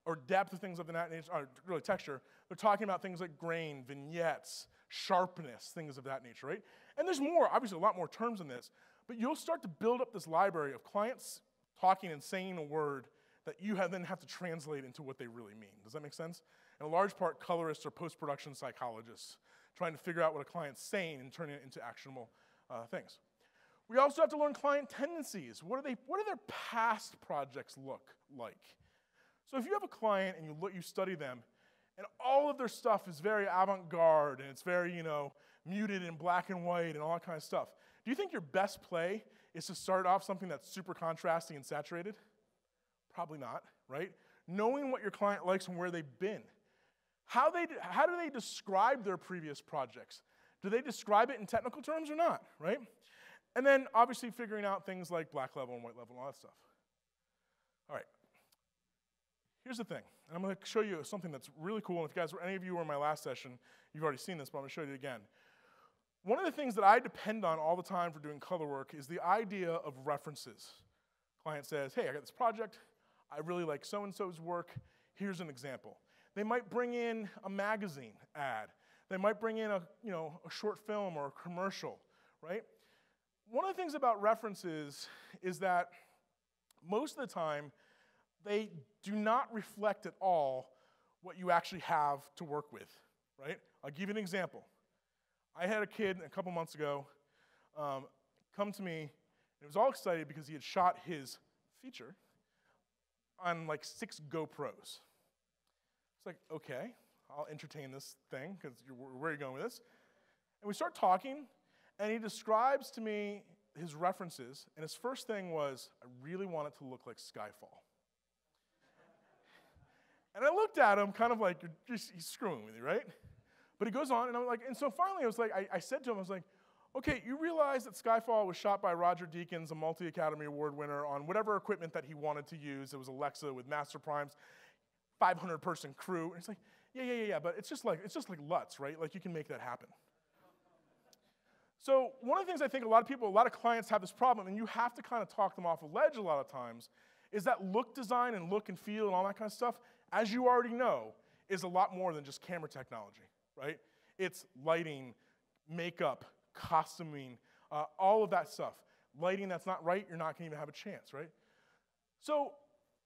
or depth or things of that nature, or really texture, they're talking about things like grain, vignettes, sharpness, things of that nature, right? And there's more, obviously a lot more terms in this, but you'll start to build up this library of clients talking and saying a word that you then have to translate into what they really mean. Does that make sense? In a large part, colorists or post-production psychologists trying to figure out what a client's saying and turning it into actionable things. We also have to learn client tendencies. What do their past projects look like? So if you have a client and you study them, and all of their stuff is very avant-garde, and it's very, muted in black and white and all that kind of stuff, do you think your best play is to start off something that's super contrasting and saturated? Probably not, right? Knowing what your client likes and where they've been. How do they describe their previous projects? Do they describe it in technical terms or not, right? And then obviously figuring out things like black level and white level and all that stuff. All right. Here's the thing, and I'm going to show you something that's really cool. And if any of you were in my last session, you've already seen this, but I'm going to show you again. One of the things that I depend on all the time for doing color work is the idea of references. Client says, hey, I got this project. I really like so-and-so's work. Here's an example. They might bring in a magazine ad. They might bring in a short film or a commercial, right? One of the things about references is that most of the time, they do not reflect at all what you actually have to work with, right? I'll give you an example. I had a kid a couple months ago come to me, and he was all excited because he had shot his feature on like 6 GoPros. It's like, okay, I'll entertain this thing, because where are you going with this? And we start talking, and he describes to me his references, and his first thing was, I really want it to look like Skyfall. And I looked at him kind of like, he's screwing with you, right? But he goes on, and I'm like, and so finally I was like, I said to him, I was like, okay, you realize that Skyfall was shot by Roger Deakins, a multi-Academy Award winner, on whatever equipment that he wanted to use. It was Alexa with Master Primes, 500-person crew. And it's like, yeah, but it's just like LUTs, right? Like you can make that happen. So one of the things I think a lot of clients have this problem, and you have to kind of talk them off a ledge a lot of times, is that look design and look and feel and all that kind of stuff, as you already know, is a lot more than just camera technology, right? It's lighting, makeup, costuming, all of that stuff. Lighting that's not right, you're not going to even have a chance, right? So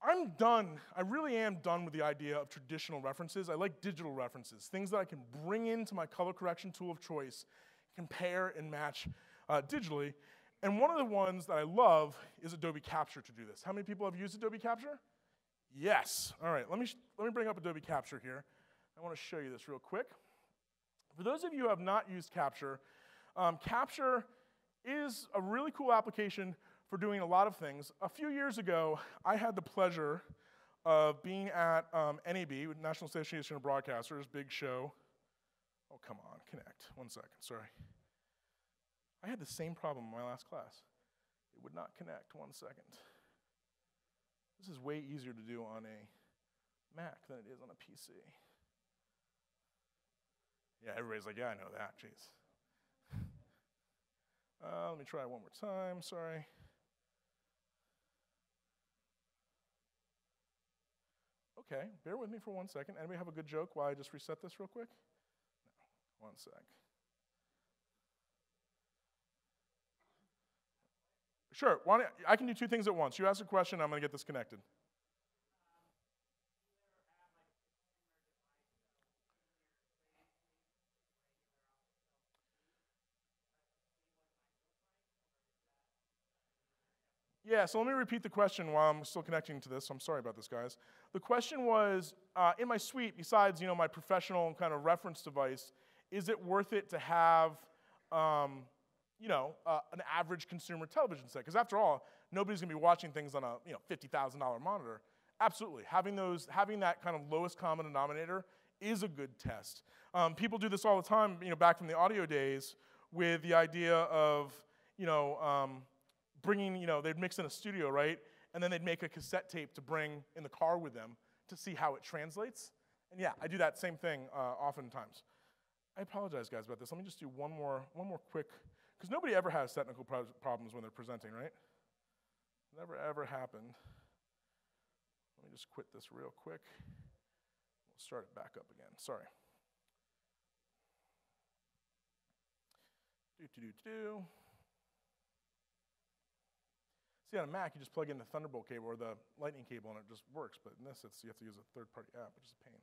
I'm done. I really am done with the idea of traditional references. I like digital references, things that I can bring into my color correction tool of choice, compare and match digitally. And one of the ones that I love is Adobe Capture to do this. How many people have used Adobe Capture? Yes. All right, let me bring up Adobe Capture here. I want to show you this real quick. For those of you who have not used Capture, Capture is a really cool application for doing a lot of things. A few years ago, I had the pleasure of being at NAB, National Association of Broadcasters, big show. Oh, come on, connect. 1 second, sorry. I had the same problem in my last class. It would not connect. 1 second. This is way easier to do on a Mac than it is on a PC. Yeah, everybody's like, yeah, I know that, jeez. Let me try it one more time, sorry. Okay, bear with me for 1 second. Anybody have a good joke while I just reset this real quick? No, 1 sec. Sure, I can do two things at once. You ask a question, I'm going to get this connected. Yeah, so let me repeat the question while I'm still connecting to this. I'm sorry about this, guys. The question was, in my suite, besides my professional kind of reference device, is it worth it to have an average consumer television set? Because after all, nobody's going to be watching things on a $50,000 monitor. Absolutely, having that kind of lowest common denominator is a good test. People do this all the time, back from the audio days, with the idea of bringing, they'd mix in a studio, right? And then they'd make a cassette tape to bring in the car with them to see how it translates. And yeah, I do that same thing oftentimes. I apologize, guys, about this. Let me just do one more quick, because nobody ever has technical problems when they're presenting, right? Never, ever happened. Let me just quit this real quick. We'll start it back up again. Sorry. See, on a Mac, you just plug in the Thunderbolt cable or the Lightning cable, and it just works. But in this, you have to use a third-party app, which is a pain.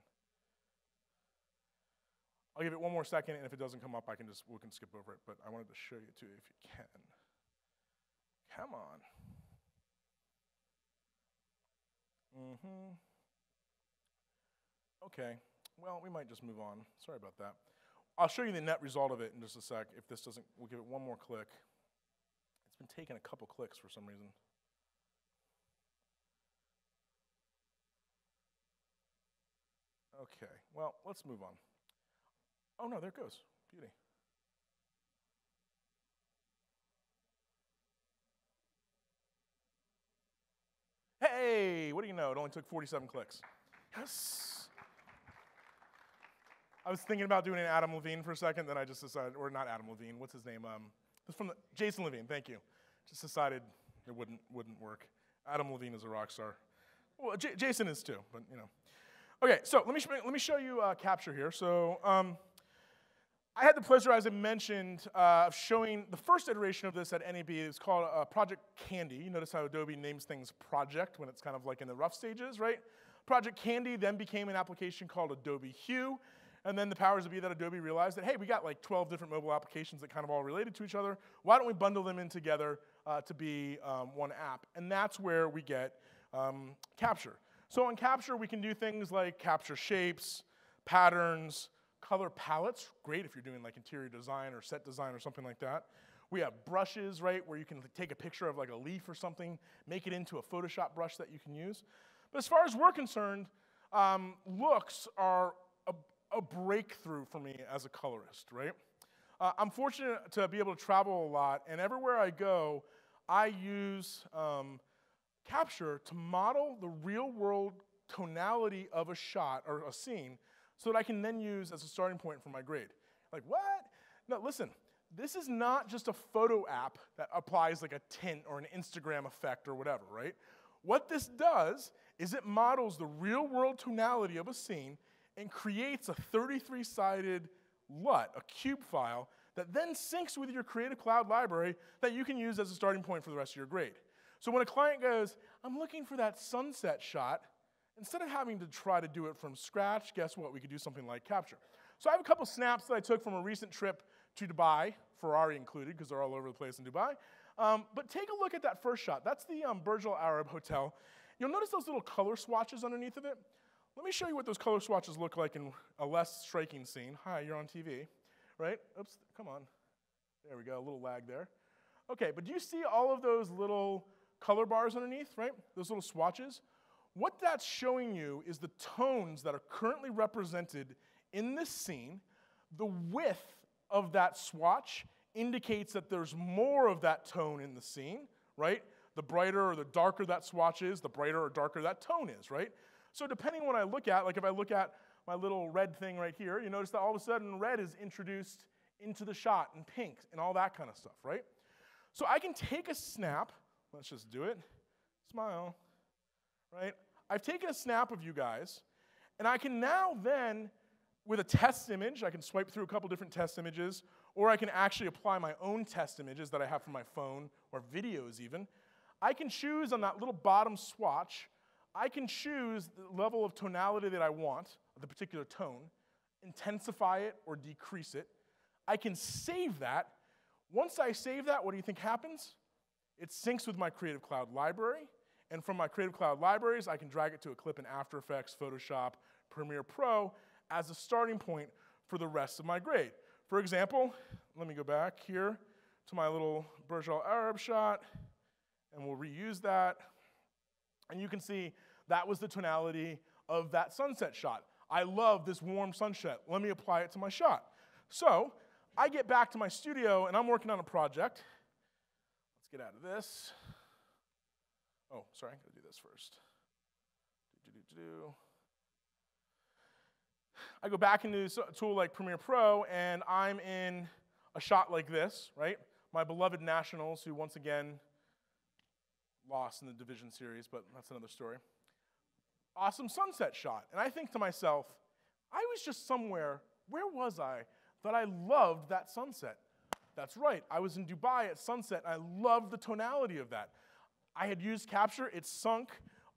I'll give it one more second, and if it doesn't come up, we can skip over it. But I wanted to show you, too, if you can. Come on. Okay. Well, we might just move on. Sorry about that. I'll show you the net result of it in just a sec. If this doesn't, we'll give it one more click. It's been taking a couple clicks for some reason. Okay, well, let's move on. Oh no, there it goes. Beauty. Hey, what do you know? It only took 47 clicks. Yes. I was thinking about doing an Adam Levine for a second, then I just decided, or not Adam Levine, what's his name? It's from Jason Levine, thank you. Just decided it wouldn't work. Adam Levine is a rock star. Well, Jason is too, but Okay, so let me show you Capture here. So I had the pleasure, as I mentioned, of showing the first iteration of this at NAB. It's called Project Candy. You notice how Adobe names things project when it's kind of like in the rough stages, right? Project Candy then became an application called Adobe Hue. And then the powers that be that Adobe realized that, hey, we got like 12 different mobile applications that kind of all related to each other. Why don't we bundle them in together to be one app? And that's where we get Capture. So in Capture, we can do things like capture shapes, patterns, color palettes. Great if you're doing like interior design or set design or something like that. We have brushes, right, where you can take a picture of like a leaf or something, make it into a Photoshop brush that you can use. But as far as we're concerned, looks are a breakthrough for me as a colorist, right? I'm fortunate to be able to travel a lot, and everywhere I go, I use Capture to model the real-world tonality of a shot or a scene so that I can then use as a starting point for my grade. Like, what? No, listen, this is not just a photo app that applies like a tint or an Instagram effect or whatever, right? What this does is it models the real-world tonality of a scene and creates a 33-sided LUT, a cube file, that then syncs with your Creative Cloud library that you can use as a starting point for the rest of your grade. So when a client goes, I'm looking for that sunset shot, instead of having to try to do it from scratch, guess what? We could do something like Capture. So I have a couple snaps that I took from a recent trip to Dubai, Ferrari included, because they're all over the place in Dubai. But take a look at that first shot. That's the Burj Al Arab Hotel. You'll notice those little color swatches underneath of it. Let me show you what those color swatches look like in a less striking scene. Hi, you're on TV, right? Oops, come on. There we go, a little lag there. Okay, but do you see all of those little color bars underneath, right? Those little swatches? What that's showing you is the tones that are currently represented in this scene. The width of that swatch indicates that there's more of that tone in the scene, right? The brighter or the darker that swatch is, the brighter or darker that tone is, right? So depending on what I look at, like if I look at my little red thing right here, you notice that all of a sudden red is introduced into the shot, and pink, and all that kind of stuff, right? So I can take a snap, let's just do it, smile, right? I've taken a snap of you guys, and I can now then, with a test image, I can swipe through a couple different test images, or I can actually apply my own test images that I have from my phone, or videos even. I can choose on that little bottom swatch, I can choose the level of tonality that I want, the particular tone, intensify it or decrease it. I can save that. Once I save that, what do you think happens? It syncs with my Creative Cloud library, and from my Creative Cloud libraries, I can drag it to a clip in After Effects, Photoshop, Premiere Pro as a starting point for the rest of my grade. For example, let me go back here to my little Burj Al Arab shot, and we'll reuse that. And you can see that was the tonality of that sunset shot. I love this warm sunset. Let me apply it to my shot. So I get back to my studio, and I'm working on a project. Let's get out of this. Oh, sorry, I gotta do this first. I go back into a tool like Premiere Pro, and I'm in a shot like this, right? My beloved Nationals, who once again lost in the division series, but that's another story. Awesome sunset shot. And I think to myself, I was just somewhere, where was I, that I loved that sunset? That's right, I was in Dubai at sunset, and I loved the tonality of that. I had used Capture, it sunk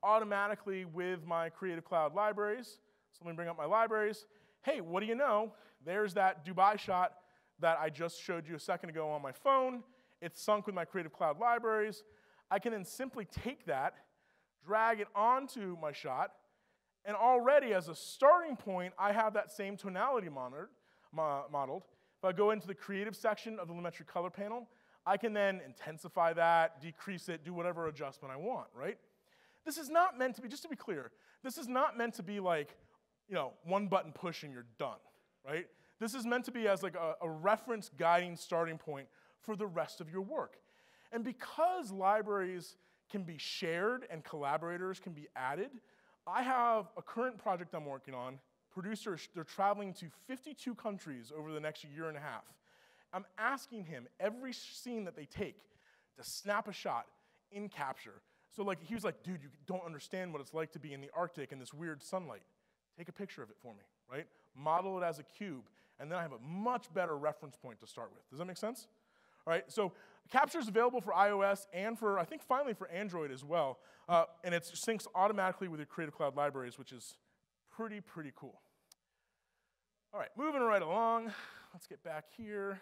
automatically with my Creative Cloud libraries. So let me bring up my libraries. Hey, what do you know? There's that Dubai shot that I just showed you a second ago on my phone. It's sunk with my Creative Cloud libraries. I can then simply take that, drag it onto my shot, and already as a starting point, I have that same tonality modeled. If I go into the creative section of the Lumetri color panel, I can then intensify that, decrease it, do whatever adjustment I want, right? This is not meant to be, just to be clear, this is not meant to be like, one button push and you're done, right? This is meant to be as like a reference guiding starting point for the rest of your work. And because libraries can be shared and collaborators can be added, I have a current project I'm working on. Producers, they're traveling to 52 countries over the next year and a half. I'm asking him every scene that they take to snap a shot in Capture. So like he was like, dude, you don't understand what it's like to be in the Arctic in this weird sunlight. Take a picture of it for me, right? Model it as a cube, and then I have a much better reference point to start with. Does that make sense? All right, so Capture is available for iOS and for, I think finally for Android as well, and it syncs automatically with your Creative Cloud libraries, which is pretty cool. All right, moving right along. Let's get back here.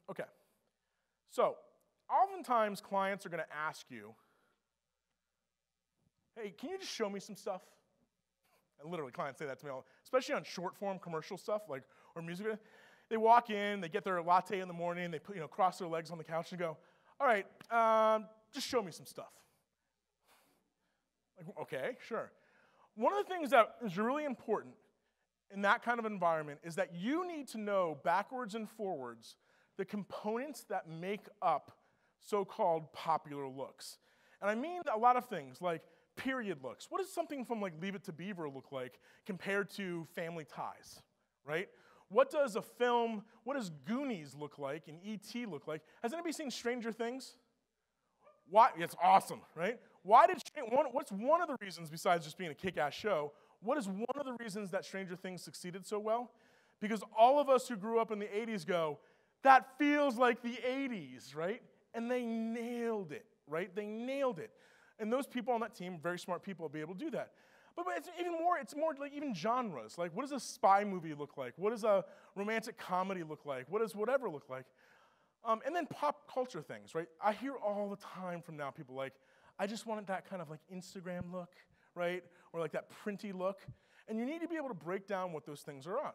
Okay, so oftentimes clients are going to ask you, hey, can you just show me some stuff? And literally, clients say that to me, especially on short form commercial stuff, like or music. They walk in, they get their latte in the morning, they put, cross their legs on the couch and go, all right, just show me some stuff. Like, okay, sure. One of the things that is really important in that kind of environment is that you need to know backwards and forwards the components that make up so-called popular looks. And I mean a lot of things, like period looks. What does something from like Leave It to Beaver look like compared to Family Ties, right? What does Goonies look like and E.T. look like? Has anybody seen Stranger Things? Why? It's awesome, right? Why did what's one of the reasons, besides just being a kick-ass show, what is one of the reasons that Stranger Things succeeded so well? Because all of us who grew up in the 80s go, that feels like the 80s, right? And they nailed it, right? They nailed it. And those people on that team, very smart people, will be able to do that. But it's more like even genres. Like, what does a spy movie look like? What does a romantic comedy look like? What does whatever look like? And then pop culture things, right? I hear all the time from now people like, I just wanted that kind of like Instagram look, right? Or like that printy look. And you need to be able to break down what those things are on.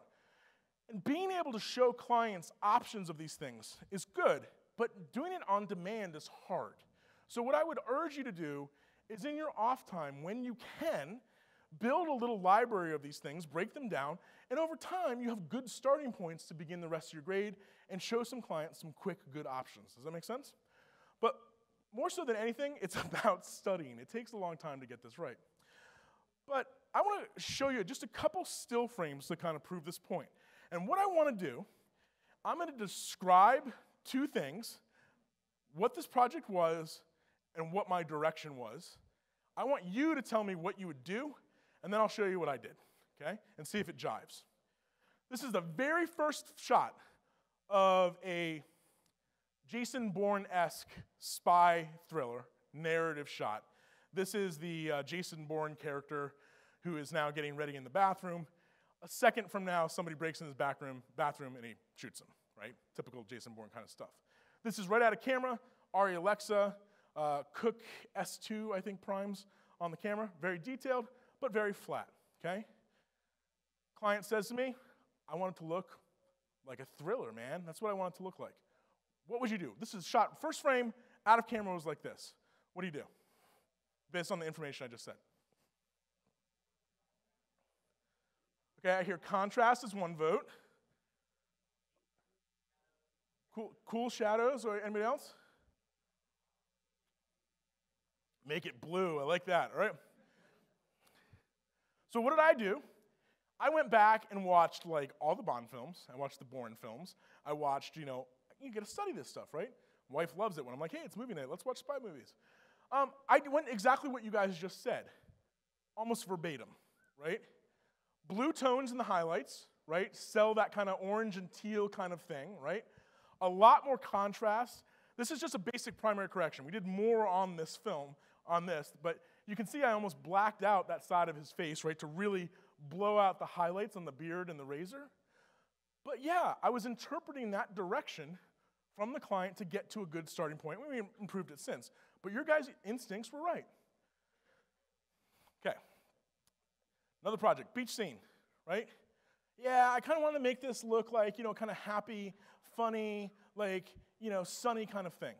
And being able to show clients options of these things is good, but doing it on demand is hard. So what I would urge you to do is in your off time, when you can, build a little library of these things, break them down, and over time, you have good starting points to begin the rest of your grade and show some clients some quick, good options. Does that make sense? But more so than anything, it's about studying. It takes a long time to get this right. But I want to show you just a couple still frames to kind of prove this point. And what I want to do, I'm going to describe two things, what this project was and what my direction was. I want you to tell me what you would do, and then I'll show you what I did, okay? And see if it jives. This is the very first shot of a Jason Bourne-esque spy thriller narrative shot. This is the Jason Bourne character who is now getting ready in the bathroom. A second from now, somebody breaks in his bathroom and he shoots him, right? Typical Jason Bourne kind of stuff. This is right out of camera. Arri Alexa, Cook S2, I think, primes on the camera. Very detailed, but very flat, okay? Client says to me, I want it to look like a thriller, man. That's what I want it to look like. What would you do? This is shot, first frame, out of camera was like this. What do you do? Based on the information I just said. Okay, I hear contrast is one vote. Cool shadows, or anybody else? Make it blue, I like that, all right? So what did I do? I went back and watched like all the Bond films. I watched the Bourne films. I watched, you get to study this stuff, right? My wife loves it when I'm like, hey, it's movie night, let's watch spy movies. I went exactly what you guys just said, almost verbatim, right? Blue tones in the highlights, right? Sell that kind of orange and teal kind of thing, right? A lot more contrast. This is just a basic primary correction. We did more on this film, but you can see I almost blacked out that side of his face, right, to really blow out the highlights on the beard and the razor. But yeah, I was interpreting that direction from the client to get to a good starting point. We improved it since. But your guys' instincts were right. Okay. Another project, beach scene, right? Yeah, I kind of want to make this look like, kind of happy, funny, like, sunny kind of thing.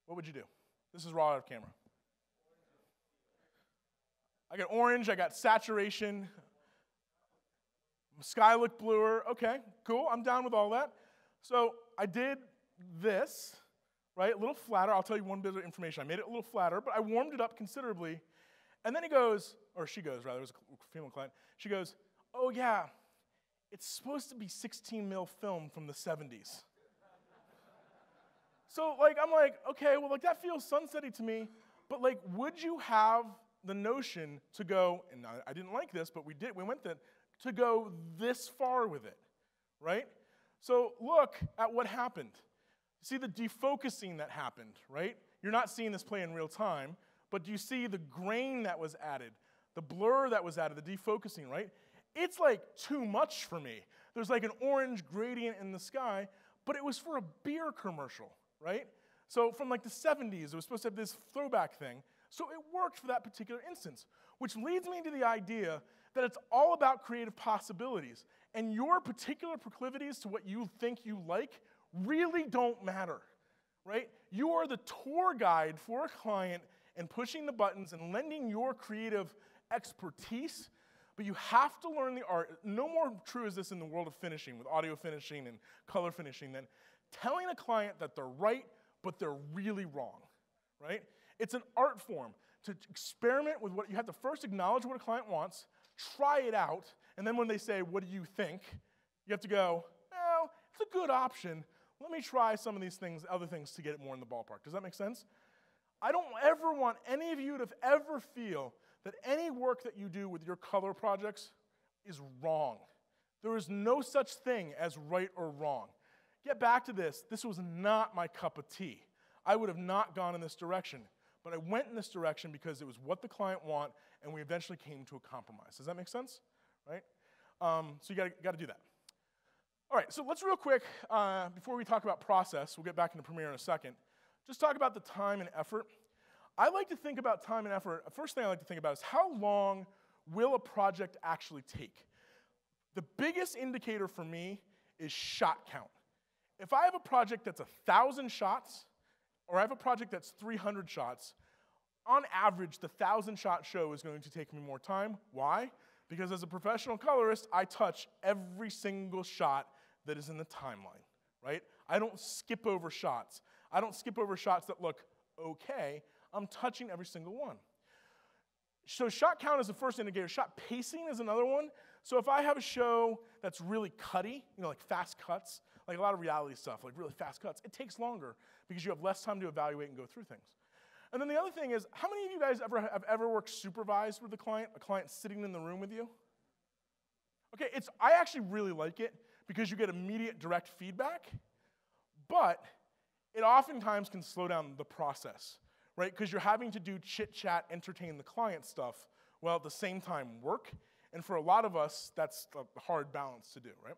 What would you do? This is raw out of camera. I got orange, I got saturation. Sky looked bluer. Okay, cool, I'm down with all that. So I did this, right, a little flatter. I'll tell you one bit of information. I made it a little flatter, but I warmed it up considerably. And then he goes, or she goes, rather, it was a female client. She goes, oh yeah, it's supposed to be 16 mil film from the 70s. So I'm like, okay, well, that feels sunsetty to me, but would you have the notion to go, and I didn't like this, but we went there, to go this far with it, right? So look at what happened. See the defocusing that happened, right? You're not seeing this play in real time, but do you see the grain that was added, the blur that was added, the defocusing, right? It's too much for me. There's an orange gradient in the sky, but it was for a beer commercial, right? So from the 70s, it was supposed to have this throwback thing. So it worked for that particular instance, which leads me to the idea that it's all about creative possibilities. And your particular proclivities to what you think you like really don't matter, right? You are the tour guide for a client and pushing the buttons and lending your creative expertise, but you have to learn the art. No more true is this in the world of finishing, with audio finishing and color finishing, than telling a client that they're right, but they're really wrong, right? It's an art form to experiment with what you have to first acknowledge what a client wants, try it out, and then when they say, what do you think? You have to go, well, it's a good option. Let me try some of these things, other things to get it more in the ballpark. Does that make sense? I don't ever want any of you to ever feel that any work that you do with your color projects is wrong. There is no such thing as right or wrong. Get back to this. This was not my cup of tea. I would have not gone in this direction. But I went in this direction because it was what the client wanted, and we eventually came to a compromise. Does that make sense? Right? So you got to do that. All right, so let's real quick, before we talk about process, we'll get back into Premiere in a second, just talk about the time and effort. I like to think about time and effort. The first thing I like to think about is how long will a project actually take? The biggest indicator for me is shot count. If I have a project that's 1,000 shots, or I have a project that's 300 shots, on average, the 1,000-shot show is going to take me more time. Why? Because as a professional colorist, I touch every single shot that is in the timeline, right? I don't skip over shots. I don't skip over shots that look okay. I'm touching every single one. So shot count is the first indicator. Shot pacing is another one. So if I have a show that's really cutty, like fast cuts, like a lot of reality stuff, like really fast cuts, it takes longer because you have less time to evaluate and go through things. And then the other thing is, how many of you guys have ever worked supervised with a client sitting in the room with you? Okay, I actually really like it because you get immediate direct feedback, but it oftentimes can slow down the process, right? Because you're having to do chit-chat, entertain the client stuff, while at the same time work. And for a lot of us, that's a hard balance to do, right?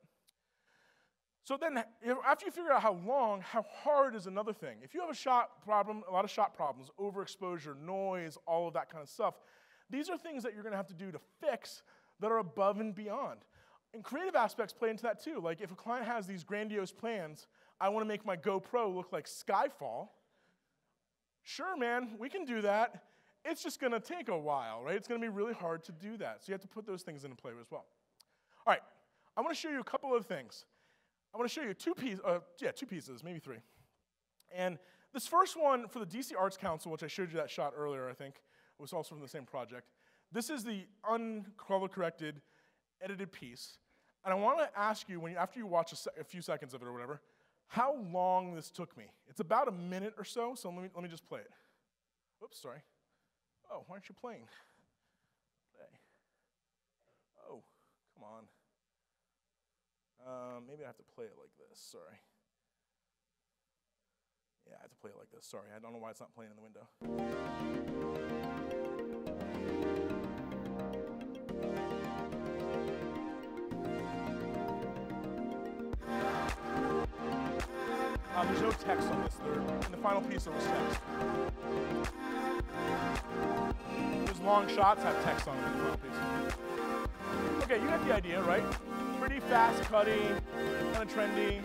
So then, after you figure out how long, how hard is another thing. If you have a shot problem, a lot of shot problems, overexposure, noise, all of that kind of stuff, these are things that you're going to have to do to fix that are above and beyond. And creative aspects play into that too. Like if a client has these grandiose plans, I want to make my GoPro look like Skyfall. Sure, man, we can do that. It's just going to take a while, right? It's going to be really hard to do that. So you have to put those things into play as well. All right, I want to show you a couple of things. I want to show you two pieces, maybe three. And this first one for the DC Arts Council, which I showed you that shot earlier, I think, was also from the same project. This is the uncolor-corrected, edited piece. And I want to ask you, after you watch a few seconds of it or whatever, how long this took me. It's about a minute or so let me just play it. Oops, sorry. Oh, why aren't you playing? Play. Oh, come on. Maybe I have to play it like this, sorry. Yeah, I have to play it like this, sorry. I don't know why it's not playing in the window. There's no text on this. In the final piece, there was text. Those long shots have text on them in the final piece. Okay, you get the idea, right? Pretty fast cutting, kind of trendy.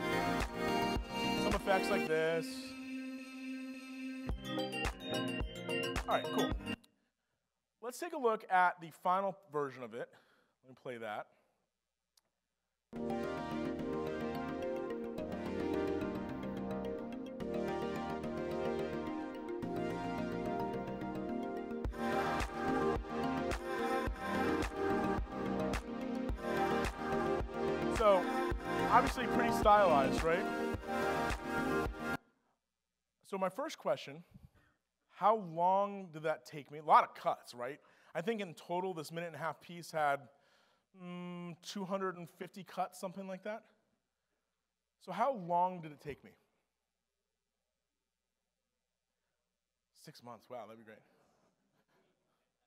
Some effects like this. All right, cool. Let's take a look at the final version of it. Let me play that. So, obviously pretty stylized, right? So my first question, how long did that take me? A lot of cuts, right? I think in total this minute-and-a-half piece had 250 cuts, something like that. So how long did it take me? 6 months, wow, that'd be great.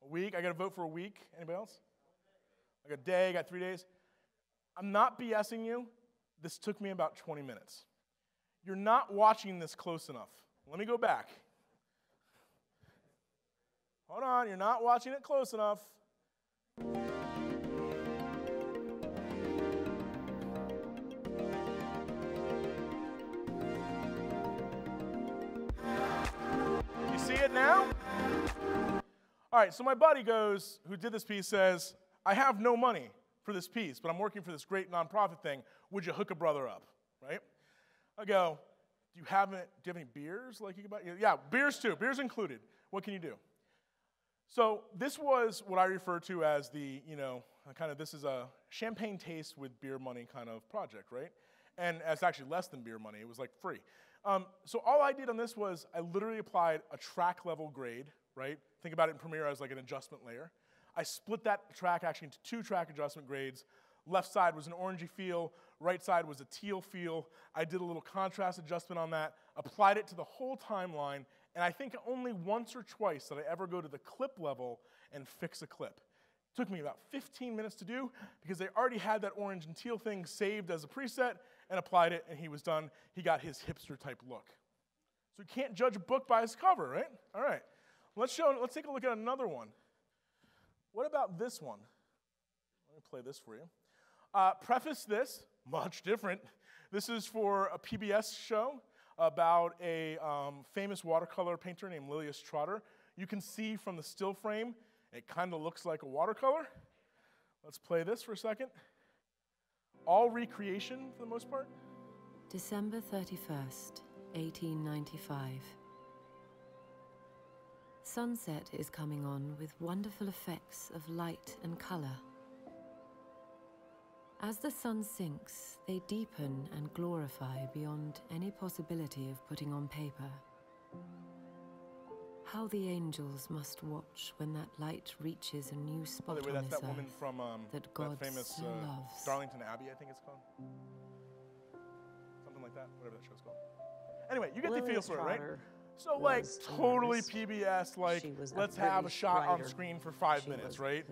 A week, I gotta vote for a week. Anybody else? Like a day, I got 3 days. I'm not BSing you. This took me about 20 minutes. You're not watching this close enough. Let me go back. Hold on, you're not watching it close enough. You see it now? All right, so my buddy who did this piece says, I have no money for this piece, but I'm working for this great nonprofit thing. Would you hook a brother up, right? I go, do you have any beers? Like you could buy? Yeah, beers too. Beers included. What can you do? So this was what I refer to as the, this is a champagne taste with beer money kind of project, right? And it's actually less than beer money. It was like free. So all I did on this was I literally applied a track level grade, right? Think about it in Premiere as like an adjustment layer. I split that track actually into 2 track adjustment grades. Left side was an orangey feel, right side was a teal feel. I did a little contrast adjustment on that, applied it to the whole timeline, and I think only once or twice did I ever go to the clip level and fix a clip. It took me about 15 minutes to do because they already had that orange and teal thing saved as a preset and applied it, and he was done. He got his hipster type look. So you can't judge a book by its cover, right? All right, let's take a look at another one. What about this one? Let me play this for you. Preface this, much different. This is for a PBS show about a famous watercolor painter named Lilias Trotter. You can see from the still frame, it kind of looks like a watercolor. Let's play this for a second. All recreation for the most part. December 31st, 1895. Sunset is coming on with wonderful effects of light and color. As the sun sinks, they deepen and glorify beyond any possibility of putting on paper. How the angels must watch when that light reaches a new spot By the way, on that's this that woman earth from that God that famous so loves. Darlington Abbey, I think it's called. Something like that, whatever that show's called. Anyway, you get the feel for it, right? So like totally PBS, like let's have a shot on screen for 5 minutes, right?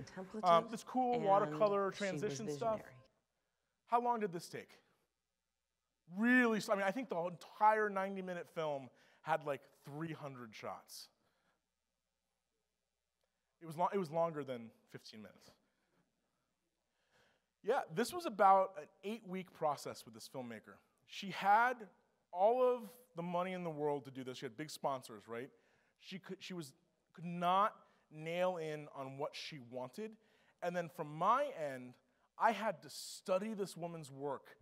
This cool watercolor transition stuff. How long did this take? Really, I mean, I think the entire 90-minute film had like 300 shots. It was longer than 15 minutes. Yeah, this was about an 8-week process with this filmmaker. She had all of the money in the world to do this. She had big sponsors, right? She could not nail in on what she wanted. And then from my end, I had to study this woman's work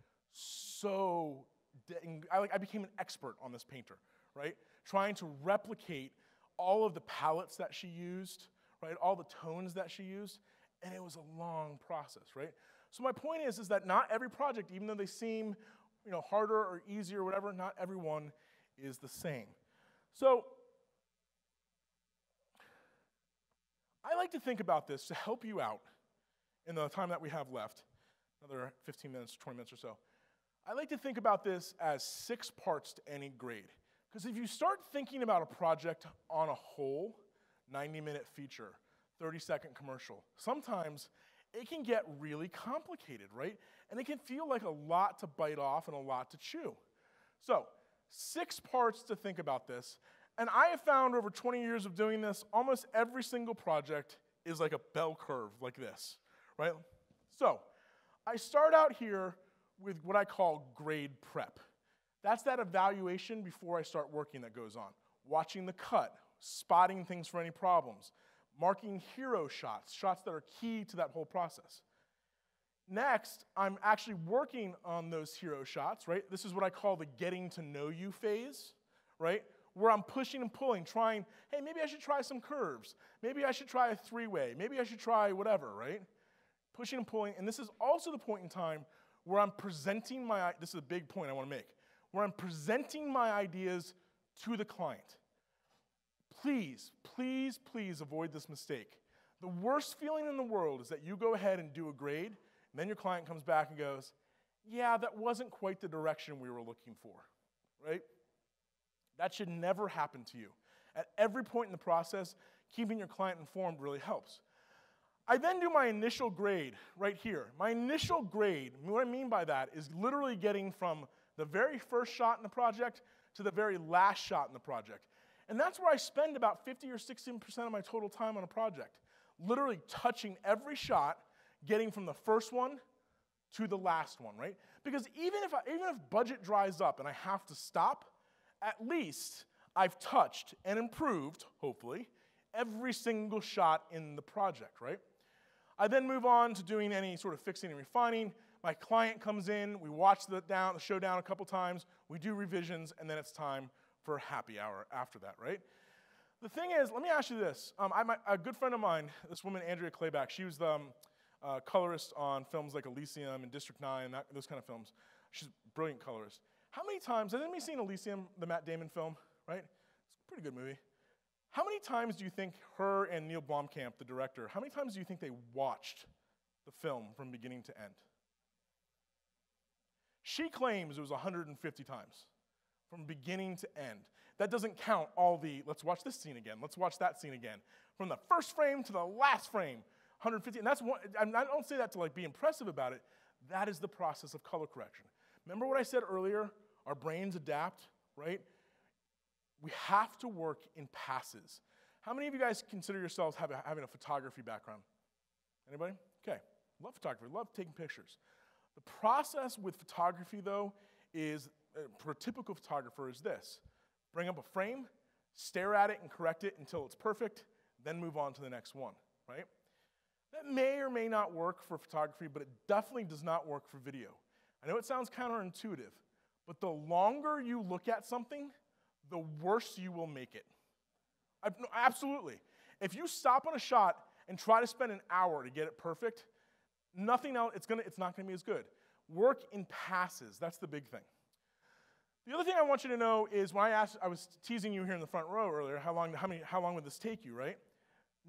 I became an expert on this painter, right? Trying to replicate all of the palettes that she used, right? All the tones that she used, and it was a long process, right? So my point is that not every project, even though they seem, harder or easier or whatever, not everyone is the same. So I like to think about this to help you out in the time that we have left, another 15 minutes, 20 minutes or so. I like to think about this as 6 parts to any grade. Because if you start thinking about a project on a whole, 90-minute feature, 30-second commercial, sometimes it can get really complicated, right? And it can feel like a lot to bite off and a lot to chew. So 6 parts to think about this. And I have found over 20 years of doing this, almost every single project is like a bell curve like this, right? So I start out here with what I call grade prep. That's that evaluation before I start working that goes on. Watching the cut, spotting things for any problems, marking hero shots, shots that are key to that whole process. Next, I'm actually working on those hero shots, right? This is what I call the getting to know you phase, right? Where I'm pushing and pulling, trying, hey, maybe I should try some curves. Maybe I should try a 3-way. Maybe I should try whatever, right? Pushing and pulling. And this is also the point in time where I'm presenting this is a big point I want to make, where I'm presenting my ideas to the client. Please, please, please avoid this mistake. The worst feeling in the world is that you go ahead and do a grade, and then your client comes back and goes, yeah, that wasn't quite the direction we were looking for, right? That should never happen to you. At every point in the process, keeping your client informed really helps. I then do my initial grade right here. My initial grade, what I mean by that is literally getting from the very first shot in the project to the very last shot in the project. And that's where I spend about 50 or 60% of my total time on a project. Literally touching every shot, getting from the first one to the last one, right? Because even if budget dries up and I have to stop, at least I've touched and improved, hopefully, every single shot in the project, right? I then move on to doing any sort of fixing and refining. My client comes in, we watch the show down a couple times, we do revisions, and then it's time for happy hour after that, right? The thing is, let me ask you this. A good friend of mine, this woman, Andrea Clayback, she was the colorist on films like Elysium and District 9, those kind of films. She's a brilliant colorist. How many times, has anybody seen Elysium, the Matt Damon film, right? It's a pretty good movie. How many times do you think her and Neil Blomkamp, the director, how many times do you think they watched the film from beginning to end? She claims it was 150 times, from beginning to end. That doesn't count all the, let's watch this scene again, let's watch that scene again. From the first frame to the last frame, 150, and that's one, I don't say that to like be impressive about it. That is the process of color correction. Remember what I said earlier? Our brains adapt, right? We have to work in passes. How many of you guys consider yourselves having a photography background? Anybody? Okay, love photography, love taking pictures. The process with photography, though, is, for a typical photographer, is this. Bring up a frame, stare at it and correct it until it's perfect, then move on to the next one, right? That may or may not work for photography, but it definitely does not work for video. I know it sounds counterintuitive, but the longer you look at something, the worse you will make it. No, absolutely. If you stop on a shot and try to spend an hour to get it perfect, nothing else, it's not going to be as good. Work in passes. That's the big thing. The other thing I want you to know is when I was teasing you here in the front row earlier, how long would this take you, right?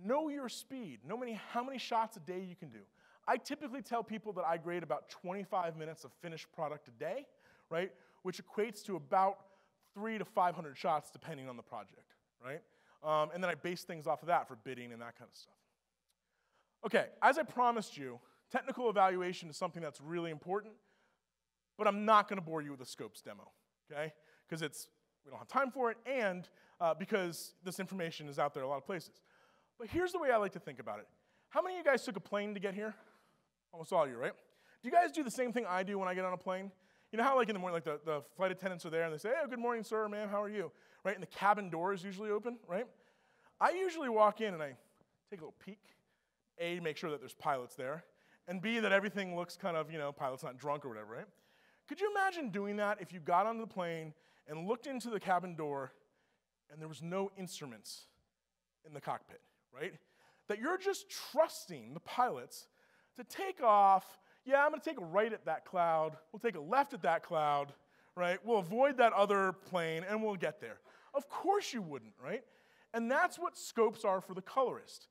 Know your speed. Know how many shots a day you can do. I typically tell people that I grade about 25 minutes of finished product a day, right? Which equates to about 300 to 500 shots depending on the project, right? And then I base things off of that for bidding and that kind of stuff. Okay, as I promised you, technical evaluation is something that's really important, but I'm not going to bore you with a scopes demo, okay? Because we don't have time for it, and because this information is out there a lot of places. But here's the way I like to think about it. How many of you guys took a plane to get here? Almost all of you, right? Do you guys do the same thing I do when I get on a plane? You know how like in the morning, like the flight attendants are there and they say, hey, good morning, sir, ma'am, how are you? Right, and the cabin door is usually open, right? I usually walk in and I take a little peek. A, make sure that there's pilots there, and B, that everything looks kind of, pilot's not drunk or whatever, right? Could you imagine doing that if you got onto the plane and looked into the cabin door and there was no instruments in the cockpit, right? That you're just trusting the pilots to take off. Yeah, I'm going to take a right at that cloud. We'll take a left at that cloud, right? We'll avoid that other plane, and we'll get there. Of course you wouldn't, right? And that's what scopes are for the colorist.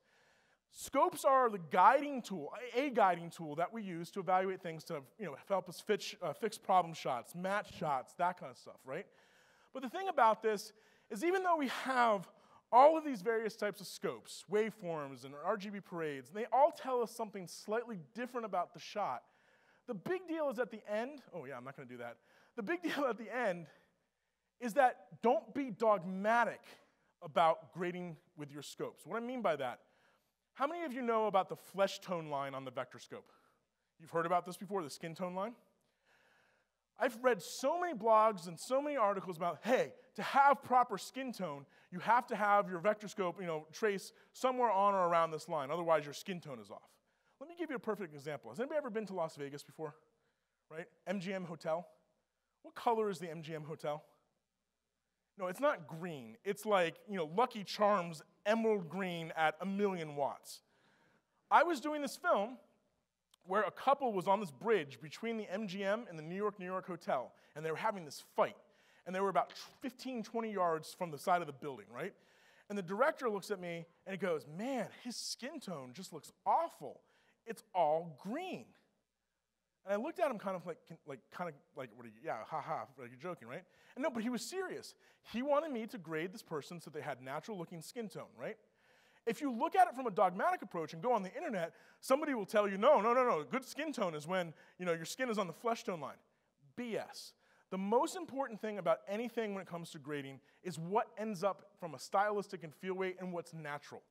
Scopes are the guiding tool, a guiding tool that we use to evaluate things to help us fix problem shots, match shots, that kind of stuff, right? But the thing about this is even though we have all of these various types of scopes, waveforms and RGB parades, and they all tell us something slightly different about the shot, the big deal is at the end, oh yeah, I'm not going to do that. The big deal at the end is that don't be dogmatic about grading with your scopes. What I mean by that, how many of you know about the flesh tone line on the vector scope? You've heard about this before, the skin tone line? I've read so many blogs and so many articles about, hey, to have proper skin tone, you have to have your vector scope, trace somewhere on or around this line, otherwise your skin tone is off. Let me give you a perfect example. Has anybody ever been to Las Vegas before? Right? MGM Hotel? What color is the MGM Hotel? No, it's not green. It's like, Lucky Charms emerald green at 1,000,000 watts. I was doing this film where a couple was on this bridge between the MGM and the New York Hotel, and they were having this fight. And they were about 15, 20 yards from the side of the building, right? And the director looks at me and he goes, man, his skin tone just looks awful. It's all green. And I looked at him kind of like what are you, yeah, haha, like you're joking, right? And no, but he was serious. He wanted me to grade this person so they had natural looking skin tone, right? If you look at it from a dogmatic approach and go on the internet, somebody will tell you, no, good skin tone is when, your skin is on the flesh tone line. BS. The most important thing about anything when it comes to grading is what ends up from a stylistic and feel way and what's natural.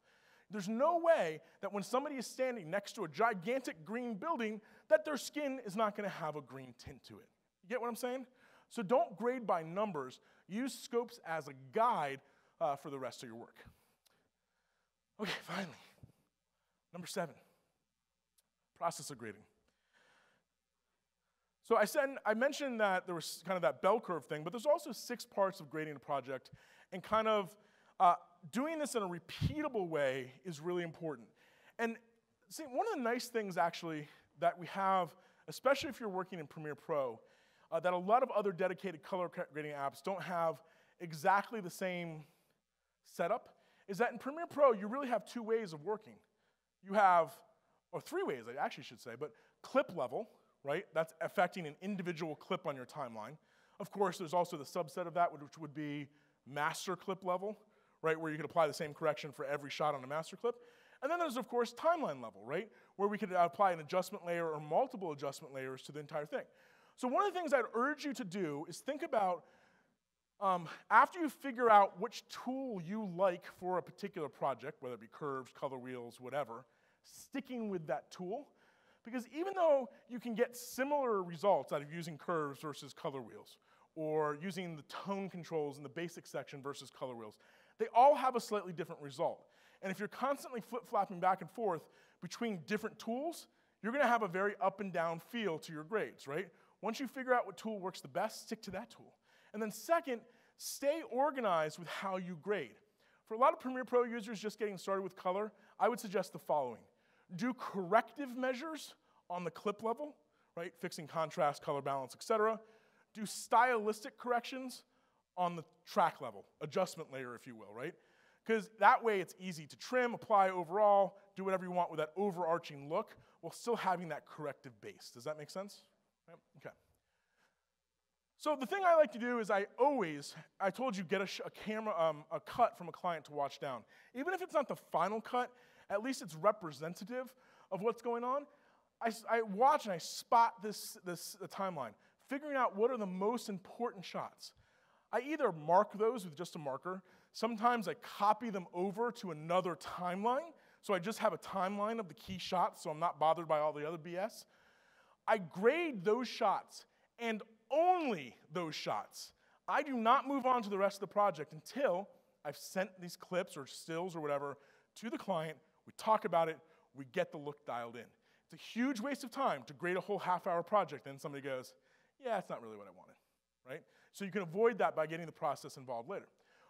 There's no way that when somebody is standing next to a gigantic green building that their skin is not going to have a green tint to it. You get what I'm saying? So don't grade by numbers. Use scopes as a guide for the rest of your work. Okay, finally, number 7, process of grading. So I mentioned that there was kind of that bell curve thing, but there's also 6 parts of grading a project, and kind of doing this in a repeatable way is really important. And see, one of the nice things actually that we have, especially if you're working in Premiere Pro, that a lot of other dedicated color grading apps don't have exactly the same setup, is that in Premiere Pro, you really have two ways of working. You have, or three ways, I actually should say, but clip level, right? That's affecting an individual clip on your timeline. Of course, there's also the subset of that, which would be master clip level, right? Where you could apply the same correction for every shot on a master clip. And then there's, of course, timeline level, right? Where we could apply an adjustment layer or multiple adjustment layers to the entire thing. So one of the things I'd urge you to do is think about, after you figure out which tool you like for a particular project, whether it be curves, color wheels, whatever, sticking with that tool. Because even though you can get similar results out of using curves versus color wheels, or using the tone controls in the basic section versus color wheels, they all have a slightly different result. And if you're constantly flip-flopping back and forth between different tools, you're going to have a very up and down feel to your grades, right? Once you figure out what tool works the best, stick to that tool. And then second, stay organized with how you grade. For a lot of Premiere Pro users just getting started with color, I would suggest the following. Do corrective measures on the clip level, right? Fixing contrast, color balance, etc. Do stylistic corrections on the track level, adjustment layer, if you will, right? Because that way it's easy to trim, apply overall, do whatever you want with that overarching look while still having that corrective base. Does that make sense? Right? Okay. So the thing I like to do is I told you, get a cut from a client to watch down. Even if it's not the final cut, at least it's representative of what's going on. I watch and I spot the timeline, figuring out what are the most important shots. I either mark those with just a marker. Sometimes I copy them over to another timeline, so I just have a timeline of the key shots, so I'm not bothered by all the other BS. I grade those shots, and only those shots. I do not move on to the rest of the project until I've sent these clips or stills or whatever to the client, we talk about it, we get the look dialed in. It's a huge waste of time to grade a whole half-hour project, and somebody goes, yeah, it's not really what I wanted, right? So you can avoid that by getting the process involved later.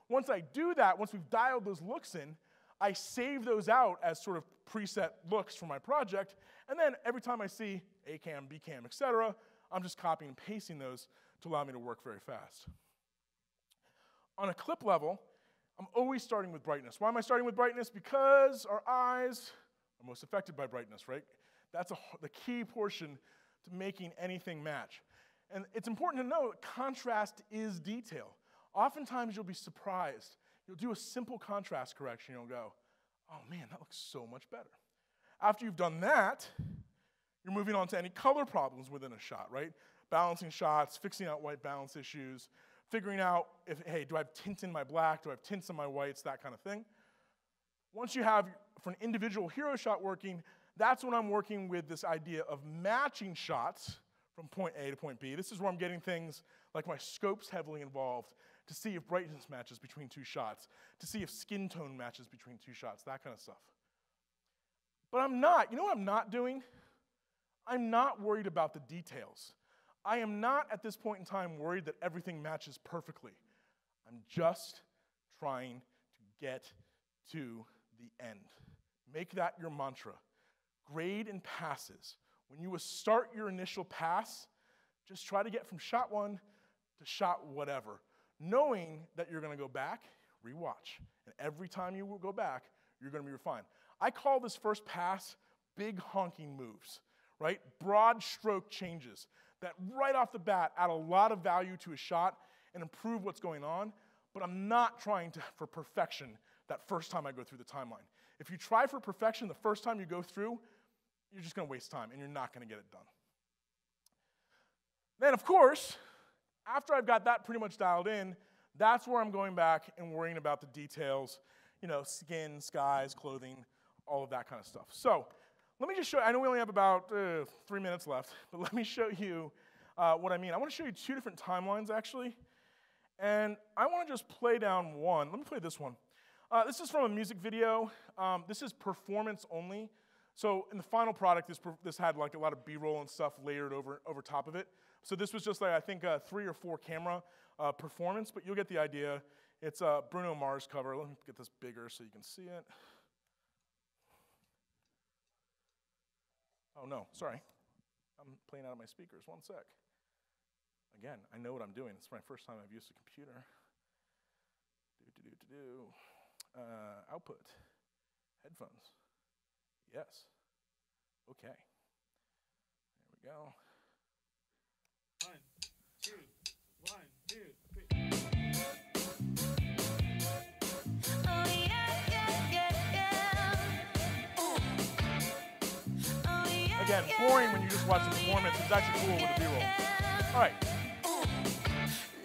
Once I do that, once we've dialed those looks in, I save those out as sort of preset looks for my project, and then every time I see A cam, B cam, etc., I'm just copying and pasting those to allow me to work very fast. On a clip level, I'm always starting with brightness. Why am I starting with brightness? Because our eyes are most affected by brightness, right? That's the key portion to making anything match. And it's important to know that contrast is detail. Oftentimes you'll be surprised. You'll do a simple contrast correction, you'll go, oh man, that looks so much better. After you've done that, you're moving on to any color problems within a shot, right? Balancing shots, fixing out white balance issues, figuring out if, hey, do I have tint in my black, do I have tints in my whites, that kind of thing. Once you have, for an individual hero shot working, that's when I'm working with this idea of matching shots from point A to point B. This is where I'm getting things like my scope's heavily involved to see if brightness matches between two shots, to see if skin tone matches between two shots, that kind of stuff. But I'm not, you know what I'm not doing? I'm not worried about the details. I am not, at this point in time, worried that everything matches perfectly. I'm just trying to get to the end. Make that your mantra. Grade in passes. When you start your initial pass, just try to get from shot one to shot whatever, knowing that you're going to go back, rewatch, and every time you go back, you're going to be refined. I call this first pass big honking moves, right? Broad stroke changes that right off the bat add a lot of value to a shot and improve what's going on, but I'm not trying for perfection that first time I go through the timeline. If you try for perfection the first time you go through, you're just going to waste time and you're not going to get it done. Then, of course, after I've got that pretty much dialed in, that's where I'm going back and worrying about the details, you know, skin, skies, clothing, all of that kind of stuff. So let me just show you, I know we only have about 3 minutes left, but let me show you what I mean. I want to show you two different timelines, actually. And I want to just play down one. Let me play this one. This is from a music video. This is performance only. So in the final product, this had like a lot of B-roll and stuff layered over top of it. So this was just like, I think, a 3 or 4 camera performance, but you'll get the idea. It's a Bruno Mars cover. Let me get this bigger so you can see it. Oh no, sorry. I'm playing out of my speakers, one sec. Again, I know what I'm doing. It's my first time I've used a computer. Output. Headphones. Yes. Okay. There we go. 1, 2, 1, 2, 3. Oh yeah, yeah, yeah, yeah. Oh yeah. Again, boring when you just watch the performance. It's actually cool with the B-roll. All right.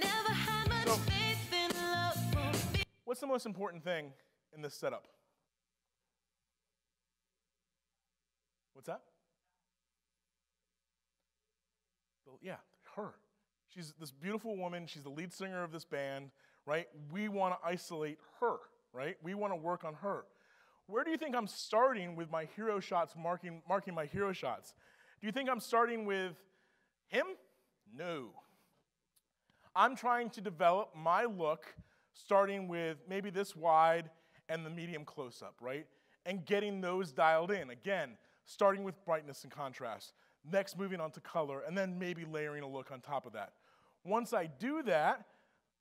Never had much So, faith in love for me. what's the most important thing in this setup? What's that? Yeah, her. She's this beautiful woman. She's the lead singer of this band, right? We want to isolate her, right? We want to work on her. Where do you think I'm starting with my hero shots, marking my hero shots? Do you think I'm starting with him? No. I'm trying to develop my look starting with maybe this wide and the medium close-up, right? And getting those dialed in. Again, starting with brightness and contrast. Next, moving on to color, and then maybe layering a look on top of that. Once I do that,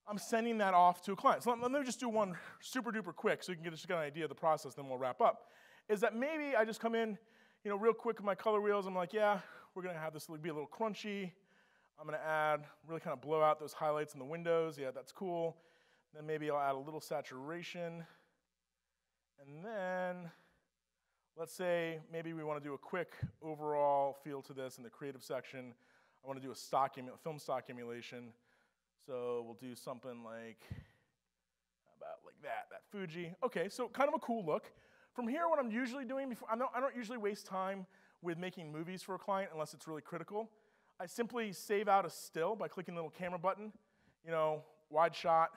I'm sending that off to a client. So let me just do one super duper quick so you can just get an idea of the process, then we'll wrap up. Is that maybe I just come in, real quick with my color wheels. I'm like, yeah, we're gonna have this be a little crunchy. I'm gonna add, really kind of blow out those highlights in the windows. Yeah, that's cool. Then maybe I'll add a little saturation. And then, let's say maybe we want to do a quick overall feel to this in the creative section. I want to do a film stock emulation. So we'll do something like, about like that Fuji. Okay, so kind of a cool look. From here, what I'm usually doing, I don't usually waste time with making movies for a client unless it's really critical. I simply save out a still by clicking the little camera button, wide shot,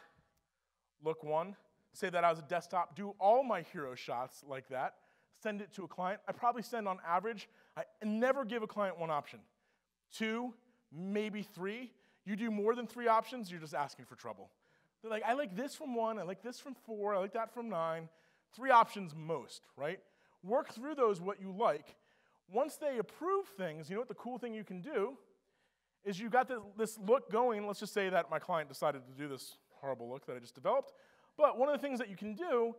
look one, save that as a desktop, do all my hero shots like that, send it to a client. I probably send on average, I never give a client one option. 2, maybe 3. You do more than 3 options, you're just asking for trouble. They're like, I like this from 1, I like this from 4, I like that from 9. 3 options most, right? Work through those what you like. Once they approve things, you know what the cool thing you can do is you got this look going. Let's just say that my client decided to do this horrible look that I just developed. But one of the things that you can do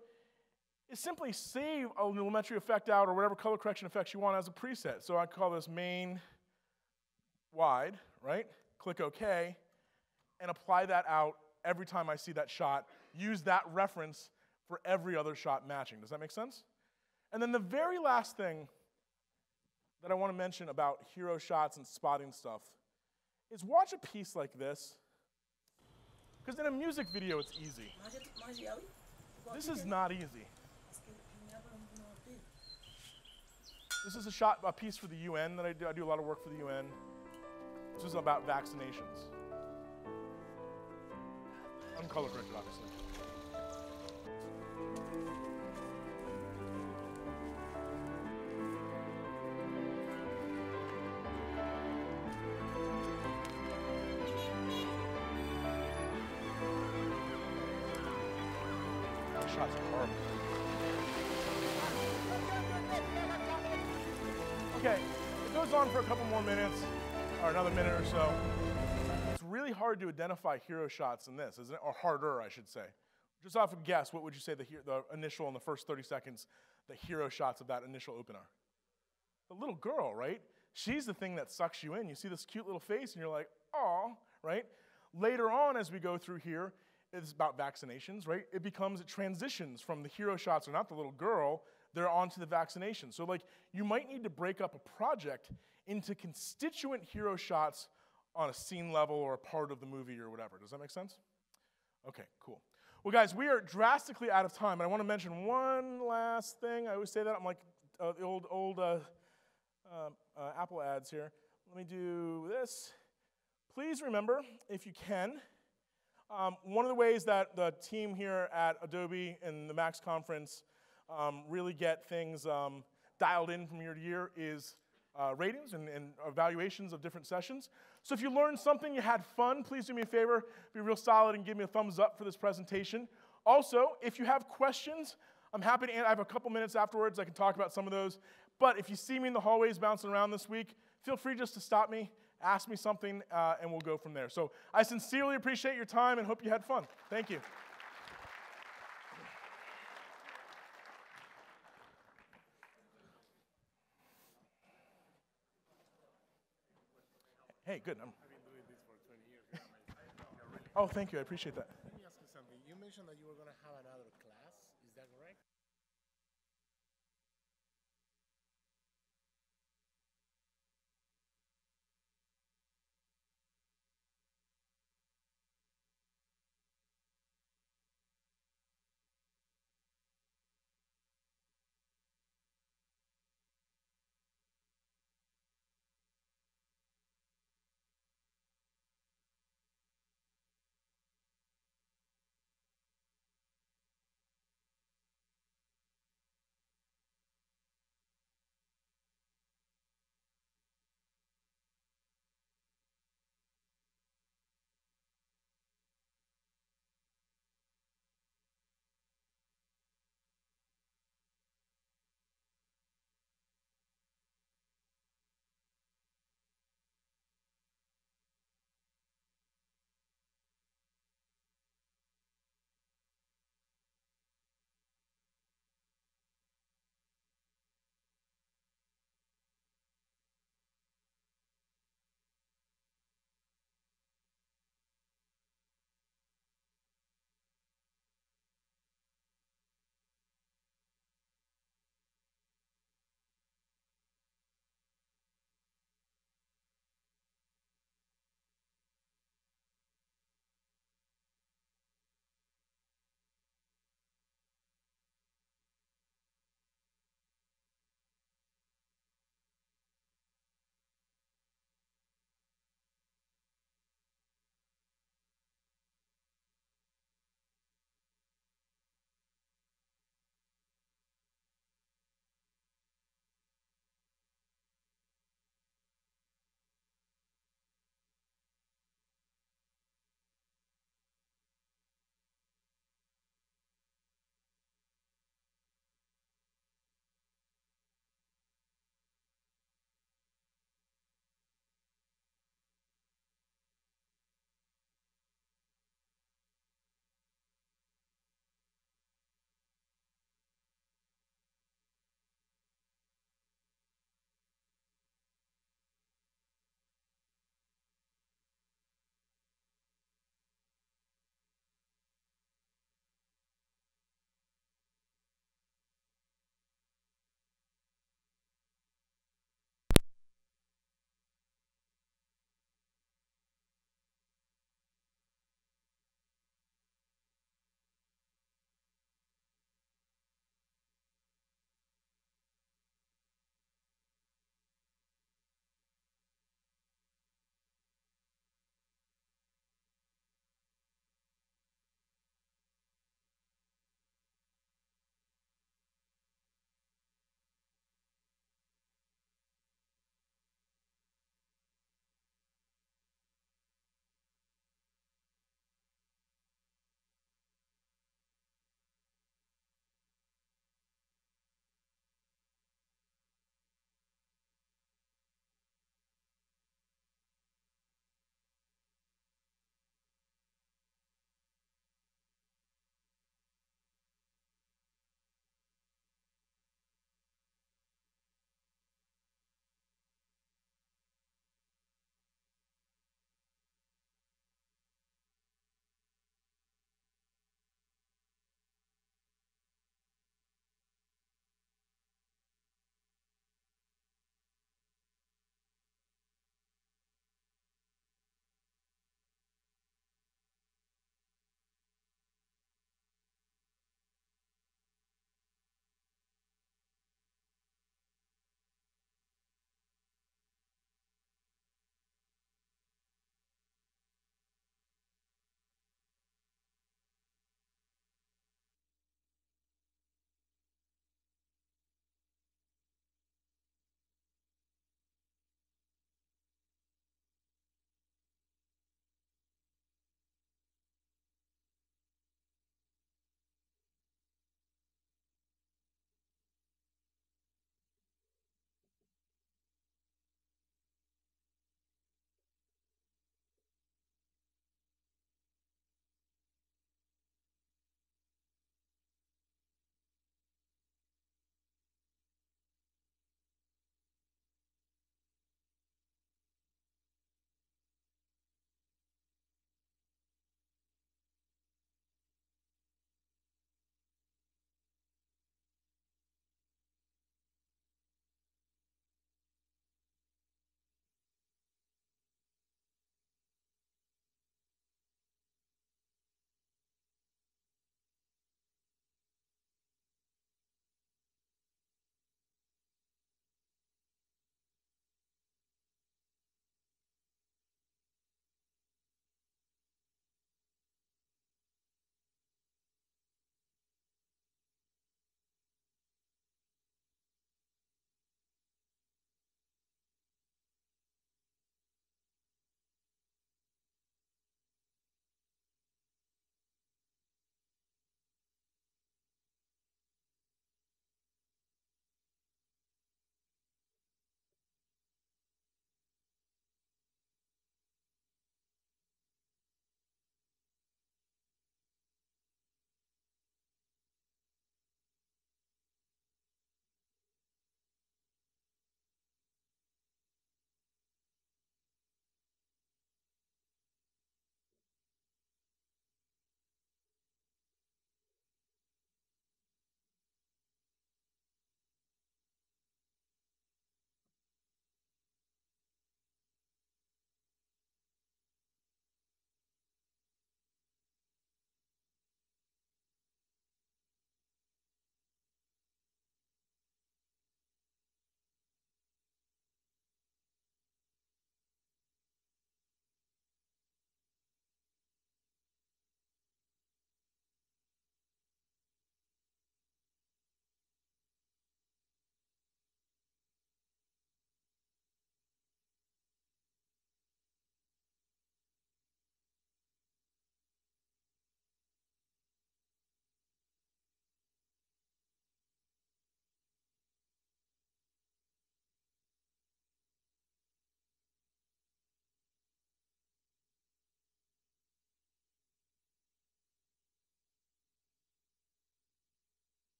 is simply save a lumetri effect out or whatever color correction effects you want as a preset. So I call this main wide, right? Click OK, and apply that out every time I see that shot. Use that reference for every other shot matching. Does that make sense? And then the very last thing that I want to mention about hero shots and spotting stuff is watch a piece like this. Because in a music video, it's easy. This is not easy. This is a piece for the UN that I do. I do a lot of work for the UN. This is about vaccinations. Uncolor corrected, obviously. Shots are horrible. Okay, it goes on for a couple more minutes, or another minute or so. It's really hard to identify hero shots in this, isn't it? Or harder, I should say. Just off a guess, what would you say the initial in the first 30 seconds, the hero shots of that initial open are? The little girl, right? She's the thing that sucks you in. You see this cute little face, and you're like, aw, right? Later on, as we go through here, it's about vaccinations, right? It transitions from the hero shots are not the little girl, they're onto the vaccination. So you might need to break up a project into constituent hero shots on a scene level or a part of the movie or whatever. Does that make sense? Okay, cool. Well, guys, we are drastically out of time, and I want to mention one last thing. I always say that. I'm like the old Apple ads here. Let me do this. Please remember, if you can, one of the ways that the team here at Adobe and the Max conference really get things dialed in from year to year is ratings and evaluations of different sessions. So if you learned something, you had fun, please do me a favor, be real solid and give me a thumbs up for this presentation. Also, if you have questions, I'm happy to answer. I have a couple minutes afterwards. I can talk about some of those. But if you see me in the hallways bouncing around this week, feel free just to stop me ask me something, and we'll go from there. So I sincerely appreciate your time and hope you had fun. Thank you. Hey, good. I've been doing this for 20 years. Oh, thank you. I appreciate that. Let me ask you something. You mentioned that you were